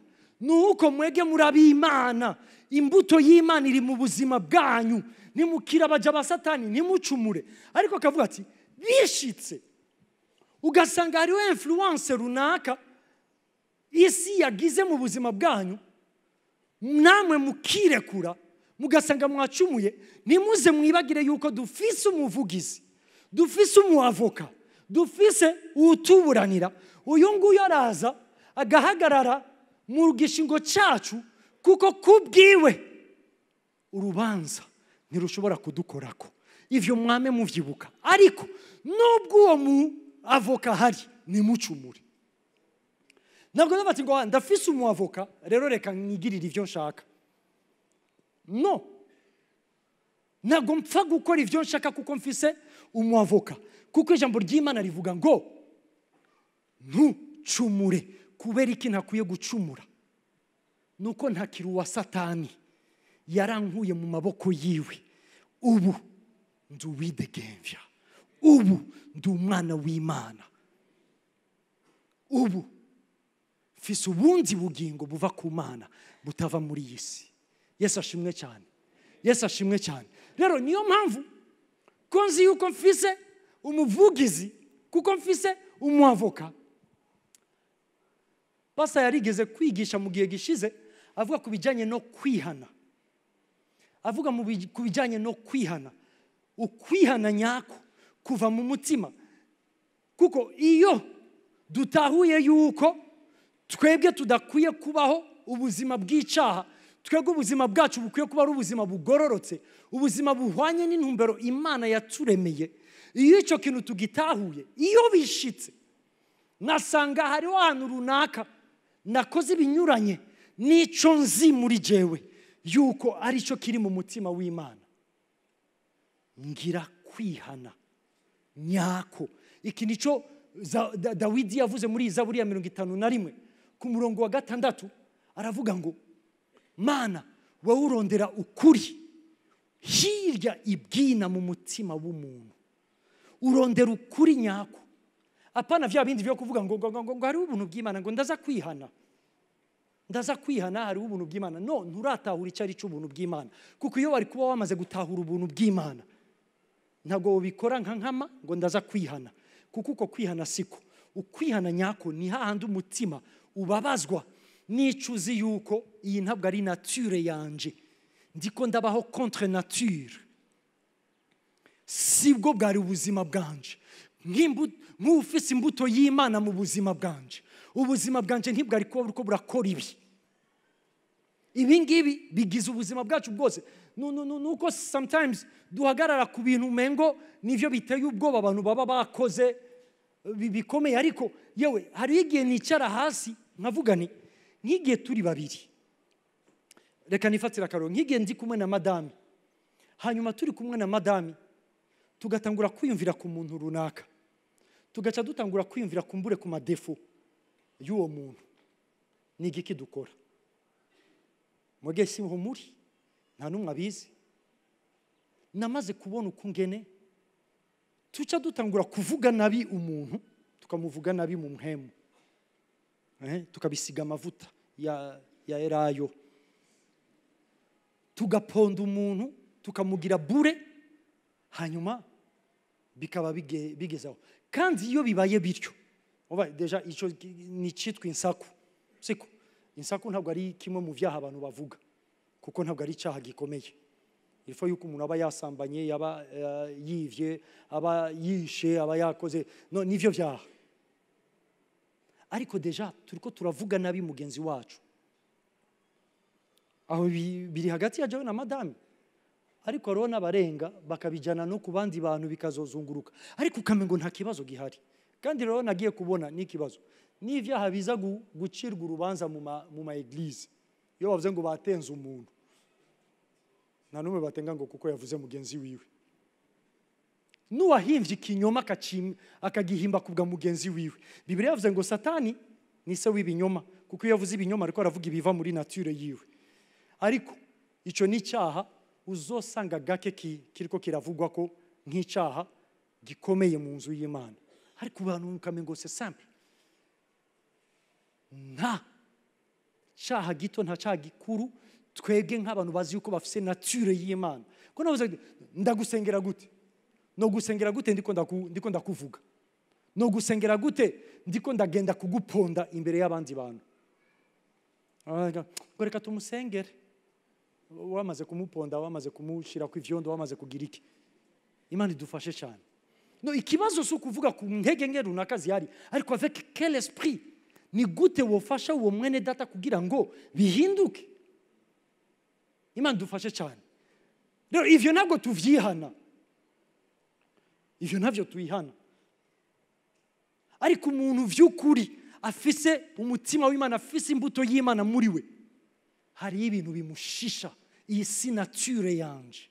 Nuko mwege murabimana, imbuto y'Imana iri mu buzima bwanyu, nimukira abaja ba Satani ntimucumure. Ariko akavuga ati bishitse ugasanga hariho influence runaka isi yagize mu buzima bwanyu, namwe mukirekura mugasanga mwacumuye, nimuze mwibagire yuko dufise umuvugizi, dufise umuavoka, dufise utuburanira. Uyu nguyu araza agahagarara mu gishingo cyacu, kuko kubwiwe urubanza ntirushobora kudukorako. Ivyo mwame muvyibuka. Ariko nubwo uwo mu avoka hari nimucumure. Ntabwo nabati ngo ndafise umu avoka rero reka nigirire ivyo nshaka. No. Ntabwo mpfa gukora ivyo nshaka kuko mfise umu avoka, kuko ijambo ry'Imana rivuga ngo ntucumure. Kubera iki ntakwiye gucumura? Nuko ntakiri uwa Satani, yarankuye mu maboko yiwe. Ubu nduwidegemvya, ubu ndi umwana w'Imana, ubu mfise ubundi bugingo buva ku Mana butava muri iyi si. Yesu ashimwe cyane. Yesu ashimwe cyane. Rero niyo mpamvu ko nzi yuko mfise umuvugizi, kuko mfise umwavoka. Pastor yarigeze kwigisha mu gihe gishize avuga ku bijyanye no kwihana. Avuga ku bijyanye no kwihana. Ukwihana nyako kuva mu mutima. Kuko iyo dutahuye yuko twebwe tudakwiye kubaho ubuzima bw'icyaha, twebwe ubuzima bwacu bukwiye kuba ari ubuzima bugororotse, ubuzima buhwanye n'intumbero Imana yaturemeye. Iyo icyo kintu tugitahuye, iyo bishitse nasanga hariho ahantu runaka nakoze ibinyuranye n'icyo nzi muri jewe yuko ari cyo kiri mu mutima w'Imana, ngira kwihana nyako. Iki nico Dawidi yavuze muri Zaburi ya 51 ku murongo wa 6, aravuga ngo Mana wowe urondera ukuri hirya ibwina mu mutima w'umuntu. Urondera ukuri nyako, apana vya bindi byo kuvuga ngo hari ubuntu bw'Imana, ngo ndaza kwihana hari ubuntu bw'Imana. No, nturatahura icyo ari cyo ubuntu bw'Imana, kuko iyo wari kuba wamaze gutahura ubuntu bw'Imana ntabwo ubikora nka nkama ngo ndaza kwihana, kuko uko kwihana siko. Ukwihana nyako ni hahandi umutima ubabazwa nicuzi yuko iyi ntabwo ari nature yanje, ndiko ndabaho contre nature, sibwo bwari ubuzima bwanje. Nk'ufise imbuto y'Imana mu buzima bwanje, ubuzima bwanje ntibwari kuba buriko burakora ibi. Ibi ngibi bigize ubuzima bwacu bwose. Nuko sometimes duhagarara ku bintu umengo nivyo biteye ubwoba abantu baba bakoze bikomeye, ariko yewe hari igihe nicara hasi nkavuga ni nk'igihe turi babiri, reka nifatira akaro, nk'igihe ndi kumwe na madame, hanyuma turi kumwe na madame tugatangura kwiyumvira ku muntu runaka, tugaca dutangura kwiyumvira kumbure ku madefo y'uwo muntu, ni igiki dukora? Mwege si muri nta numwe abizi. Namaze kubona ukungene tuca dutangura kuvuga nabi umuntu, tukamuvuga nabi mu mpemu, tukabisiga amavuta ya erayo, tugaponda umuntu tukamugira bure, hanyuma bikaba bigezaho. Kandi iyo bibaye bityo, deja icyo ni cyitwa insaku, siko? Insaku ntabwo ari kimwe mu byaha abantu bavuga, kuko ntabwo ari icyaha gikomeye. Ilfo yuko umuntu aba yasambanye, yaba yivye, aba yishe, aba yakoze, no nivyo byaha. Ariko deja turiko turavuga nabi mugenzi wacu, aho biri hagati ya jewe na madame, ariko rero n'abarenga bakabijana no ku bandi bantu bikazozunguruka, ariko ukamengo nta kibazo gihari. Kandi rero nagiye kubona n'ikibazo n'ivyaha biza gucirwa urubanza mu ma eglise. Iyo bavuze ngo batenze umuntu, nta numwe batenga ngo kuko yavuze mugenzi wiwe. Nuwahimvye ikinyoma akagihimba kubwa mugenzi wiwe. Bibiliya yavuze ngo Satani ni se w'ibinyoma, kuko iyo yavuze ibinyoma ariko aravuga ibiva muri nature yiwe. Ariko ico ni cyaha uzosanga gake kiriko kiravugwa ko nk'icyaha gikomeye mu nzu y'Imana. Ariko abantu ukamengo c'est simple, nta cyaha gito nta cyaha gikuru. Twebwe nk'abantu bazi yuko bafise nature y'Imana, ko navuze ndagusengera gute? No gusengera gute ndiko ndakuvuga? No gusengera gute ndiko ndagenda kuguponda imbere y'abandi bantu? Reka tumusengere. Wamaze kumuponda, wamaze kumushira ku ivyondo, wamaze kugira iki? Imana idufashe cyane. No, ikibazo si ukuvuga ku ntege nke runaka zihari, ariko avec quel esprit? Ni gute wofasha uwo mwene data kugira ngo bihinduke? Imana idufashe cyane. Rero ivyo ntabwo tuvyihana, ivyo navyo tuyihana. Ariko umuntu vy'ukuri afise umutima w'Imana, afise imbuto y'Imana muri we, hari ibintu bimushisha. Iyi si nature yanje,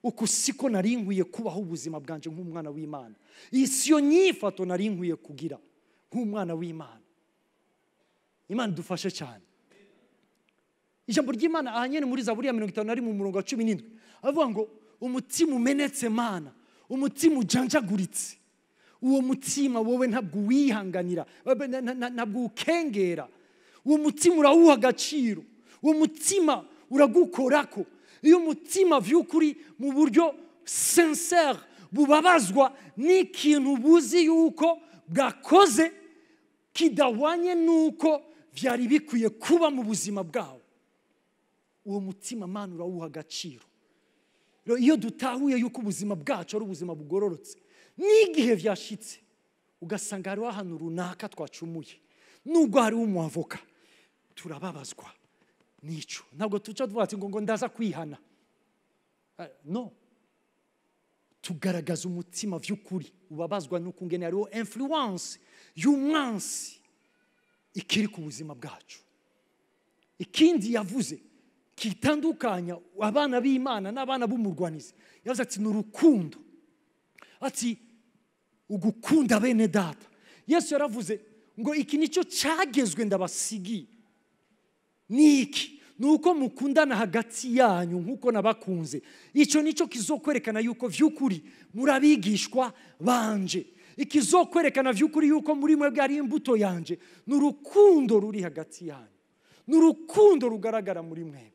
uko siko nari nkwiye kubaho ubuzima bwanje nk'umwana w'Imana. Iyi si yo nyifato nari nkwiye kugira nk'umwana w'Imana. Imana idufashe cyane. Ijambo ry'Imana ahanyene muri Zaburi ya 51 mu murongo wa 17 avuga ngo umutima umenetse Mana, umutima ujanjaguritse, uwo mutima wowe ntabwo wihanganira, ntabwo ukengera. uwo mutima urawuha agaciro, uwo mutima uragukorako. Iyo umutima vy'ukuri mu buryo sincere bubabazwa n'ikintu buzi yuko bwakoze kidahwanye nuko vyari bikwiye kuba mu buzima bwawe, uwo mutima Mana urawuha agaciro. Iyo dutahuye yuko ubuzima bwacu ari ubuzima bugororotse, n'igihe vyashitse ugasanga hariho ahantu runaka twacumuye, nubwo hariho umwavoka, turababazwa nico. Ntabwo tuca tuvuga ati ngo ndaza kwihana, no, tugaragaza umutima vy'ukuri ubabazwa nuko ngene hariho influence y'umwansi ikiri ku buzima bwacu. Ikindi yavuze kitandukanya abana b'Imana n'abana b'umurwanizi, yavuze ati n'urukundo, ati ugukunda bene data. Yesu yaravuze ngo iki nico cyagezwe ndabasigiye, niki nuko mukundana hagati yanyu nkuko nabakunze. Ico nico kizokwerekana yuko vy'ukuri murabigishwa banje. Ikizokwerekana vy'ukuri yuko muri mwebwe ari imbuto yanje, n'urukundo ruri hagati yanyu, n'urukundo rugaragara muri mwebwe.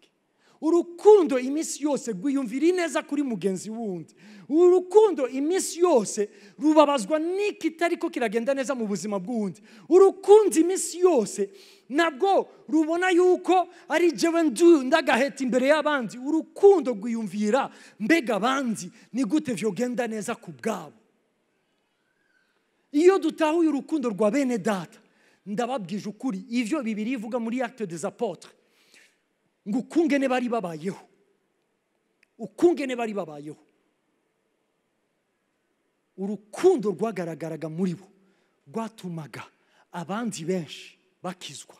Urukundo imisi yose rwiyumvira ineza kuri mugenzi wundi. Urukundo imisi yose rubabazwa n'ikitariko kiragenda neza mu buzima bw'undi. Urukundo imisi yose nabwo rubona yuko ari jewe ndagaheta imbere y'abandi. Urukundo rwiyumvira mbega abandi ni gute vyogenda neza ku bwabo. Iyo dutahuye urukundo rwa bene data, ndababwije ukuri ivyo Bibiliya ivuga muri Actes des Apôtres, ngo ukungene bari babayeho, ukungene bari babayeho, urukundo rwagaragaraga muri bo rwatumaga abandi benshi bakizwa.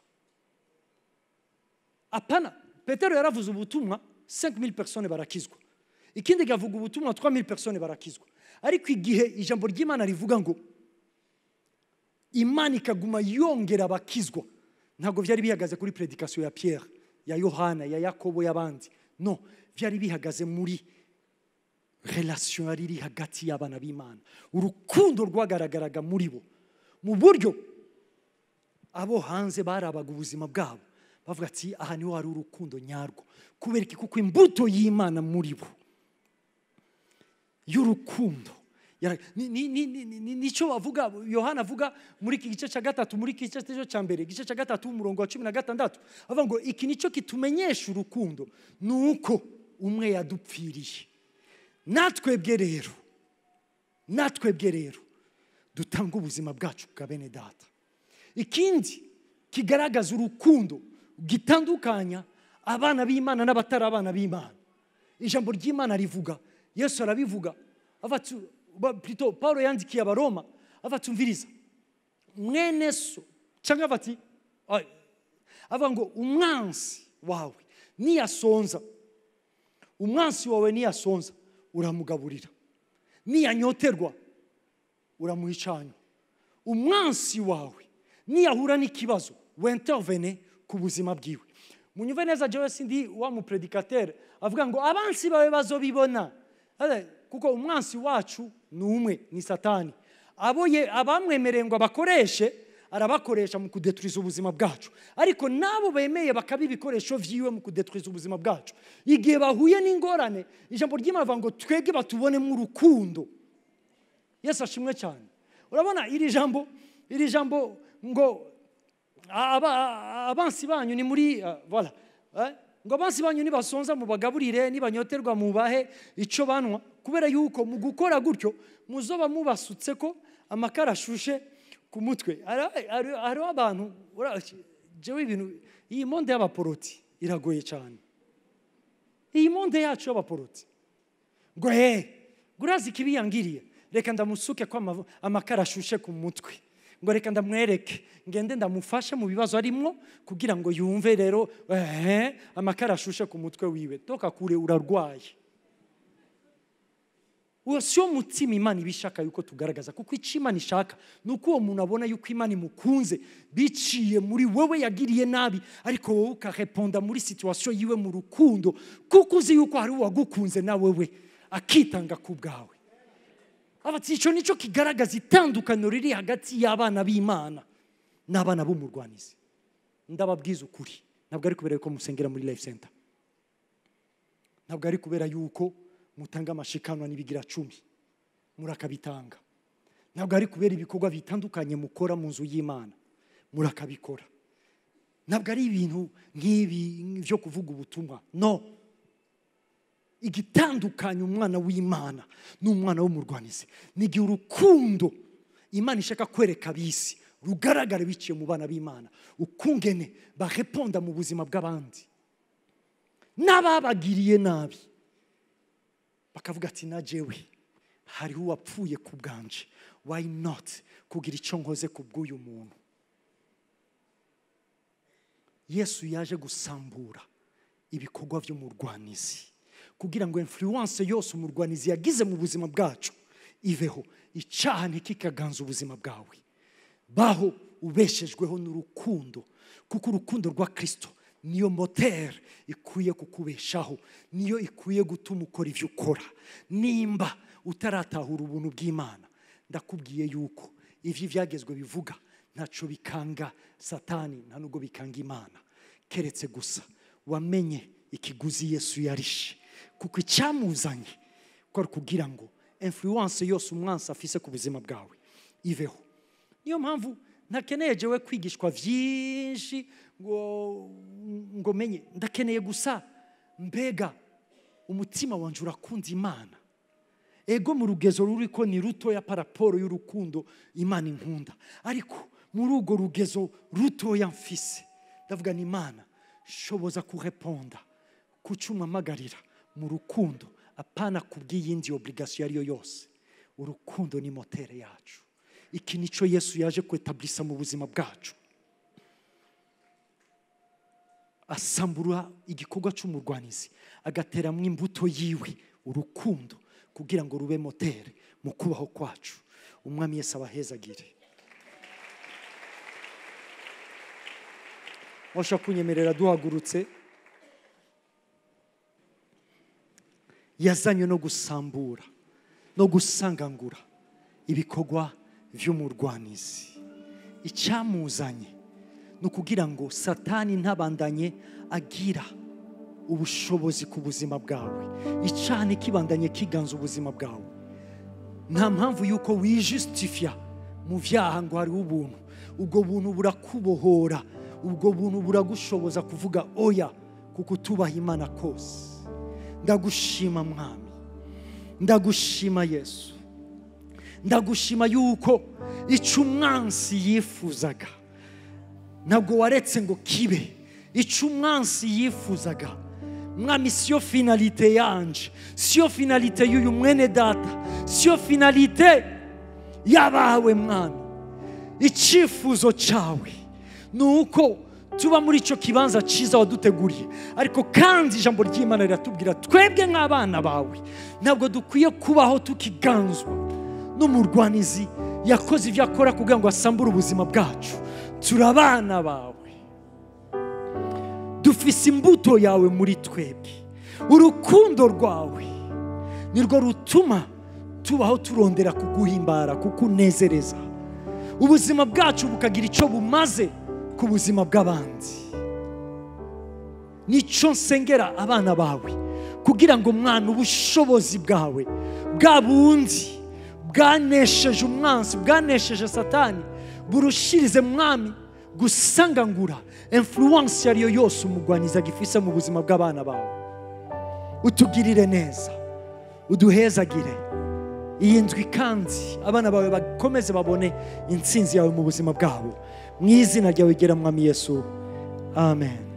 Apana, Petero yaravuze ubutumwa 5000 personnes barakizwa, ikindi gavuga ubutumwa 3000 personnes barakizwa. Ariko igihe ijambo ry'Imana rivuga ngo Imana ikaguma yongera abakizwa, ntabwo vyari bihagaze kuri prédication ya Pierre, ya Yohana, ya Yakobo, y'abandi. No, vyari bihagaze muri relation yari iri hagati y'abana b'Imana. Urukundo rwagaragaraga muri bo mu buryo abo hanze barabaga ubuzima bwabo bavuga ati aha niho hari urukundo nyarwo, kubera iki? Kuko imbuto y'Imana muri bo y'urukundo. Nico bavuga Yohana avuga muri iki gice cya gatatu, muri iki gice cya mbere, igice cya gatatu umurongo wa 16, avuga ngo iki nico kitumenyesha urukundo, nuko umwe yadupfiriye. Natwebwe rero dutanga ubuzima bwacu bwa bene data. Ikindi kigaragaza urukundo gitandukanya abana b'Imana n'abatari abana b'Imana, ijambo ry'Imana rivuga, Yesu arabivuga, avatu plutôt Paulo yandikiye abaroma, avatumviriza mwene so cyangwa bati ava ngo umwansi wawe niyasonza, umwansi wawe niyasonza uramugaburira, niyanyoterwa uramuhicanya. Umwansi wawe niyahura n'ikibazo wintervene ku buzima bwiwe. Munyumve neza, jewe sindi wa mu predicateur avuga ngo abansi bawe bazobibona, kuko umwansi wacu ni umwe, ni Satani. Abamwemereye ngo abakoreshe, arabakoresha mu kudetruiza ubuzima bwacu, ariko nabo bemeye bakabibikoresho vyiwe mu kudetruiza ubuzima bwacu. Igihe bahuye n'ingorane, ijambo ry'Imana avuga ngo twege batubone mu rukundo. Yesu ashimwe cyane. Urabona iri jambo ngo abansi banyu ni muri voilà, ngo abansi banyu nibasonza mubagaburire, nibanyoterwa mubahe ico banwa, kubera yuko mu gukora gutyo muzoba mubasutse ko amakara ashushe ku mutwe. Ari abantu jewe ibintu, iyi monde y'abaporoti iragoye cyane. Iyi monde yacu y'abaporoti ngo gurazi kibiyangiriye, reka ndamusuke kwa amakara ashushe ku mutwe, ngo reka ndamwereke ngende ndamufashe mu bibazo arimo kugira ngo yumve rero amakara ashushe ku mutwe wiwe. Toka kure, urarwaye. Uwo sio mutima Imana ibishaka yuko tugaragaza, kuko icyo Imana ishaka nuko uwo muntu abona yuko Imana imukunze biciye muri wowe yagiriye nabi, ariko wowe ukareponda muri situation yiwe mu rukundo, kuko uzi yuko hari uwagukunze na wewe akitanga ku bwawe. Abati ico nico kigaragaza itandukaniro riri hagati y'abana b'Imana n'abana b'umurwanizi. ndababwiza ukuri ntabwo ari kubera yuko musengera muri life center, ntabwo ari kubera yuko mutanga amashikanwa n'ibigira 10 murakabitanga, ntabwo ari kubera ibikorwa bitandukanye mukora mu nzu y'Imana murakabikora, ntabwo ari ibintu nk'ibi byo kuvuga ubutumwa. No, igitandukanye umwana w'Imana n'umwana w'umurwanizi nigihe urukundo Imana ishaka kwereka abisi rugaragara biciye mu bana b'Imana, ukungene bareponda mu buzima bw'abandi n'ababagiriye nabi, bakavuga ati na jewe hariho uwapfuye ku bwanje, why not kugira icyo nkoze ku bw'uyu muntu. Yesu yaje gusambura ibikorwa by'umurwanizi kugira ngo influence yose umurwanizi yagize mu buzima bwacu iveho, icyaha ntikikaganza ubuzima bwawe. Baho ubeshejweho n'urukundo, kuko urukundo rwa Kristo niyo moteur ikwiye kukubeshaho, niyo ikwiye gutuma ukora ibyo ukora. Nimba utaratahura ubuntu bw'Imana, ndakubwiye yuko ivyo byagezwe bivuga ntaco bikanga Satani, nta nubwo bikanga Imana, keretse gusa wamenye ikiguzi Yesu yarishe, kuko icyamuzanye ko kugira ngo influence yose umwansi afise ku buzima bwawe iveho. Niyo mpamvu ntakeneye jewe kwigishwa vyinshi ngo menye, ndakeneye gusa mbega umutima wanje urakunda Imana. Ego mu rugezo ruriko ni ruto ya paraporo y'urukundo Imana inkunda, ariko muri urwo rugezo ruto ya mfise ndavuga ni Imana shoboza kureponda kucumamagarira mu rukundo, apana kubw'iyindi obligation yariyo yose. Urukundo ni motere yacu. Iki nico Yesu yaje kwetablisa mu buzima bwacu, asambura igikorwa cy'umurwanizi agateramwe imbuto yiwe urukundo kugira ngo rube motere mu kubaho kwacu. Umwami Yesu abahezagire. Washa kunyemerera duhagurutse. Yazanywe no gusambura no gusangangura ibikorwa vy'umurwanizi. Icyamuzanye no kugira ngo Satani ntabandanye agira ubushobozi ku buzima bwawe, icane kibandanye kiganza ubuzima bwawe. Nta mpamvu yuko wijustifia mu vyaha ngo hari ubuntu. Ubwo buntu burakubohora, ubwo buntu buragushoboza kuvuga oya kuko tubaha Imana kose. Ndagushima Mwami, ndagushima Yesu, ndagushima yuko icyo umwansi yifuzaga ntabwo waretse ngo kibe. Icyo umwansi yifuzaga Mwami siyo finalite yanje, siyo finalite y'uyu mwene data, siyo finalite yabawe Mwami. Icyifuzo cyawe nuko tuba muri icyo kibanza cyiza waduteguriye, ariko kandi ijambo ry'Imana riratubwira twebwe nk'abana bawe ntabwo dukwiye kubaho tukiganzwa n'umurwanizi yakoze ibyo akora kugira ngo asambure ubuzima bwacu. Turabana bawe, dufise imbuto yawe muri twebwe. Urukundo rwawe nirwo rutuma tubaho turondera kuguhimbara, kukunezereza. Ubuzima bwacu bukagira icyo bumaze ku buzima bw'abandi. Nico nsengera abana bawe kugira ngo mwana ubushobozi bwawe bwa bundi bwanesheje umwansi, bwanesheje Satani, burushirize Mwami gusangangura influence yariyo yose umugwaniza gifise mu buzima bw'abana bawe. Utugirire neza, uduhezagire iyi ndwi, kandi abana bawe bakomeze babone intsinzi yawe mu buzima bwabo. Mu izina ryawe gera Mwami Yesu, amen.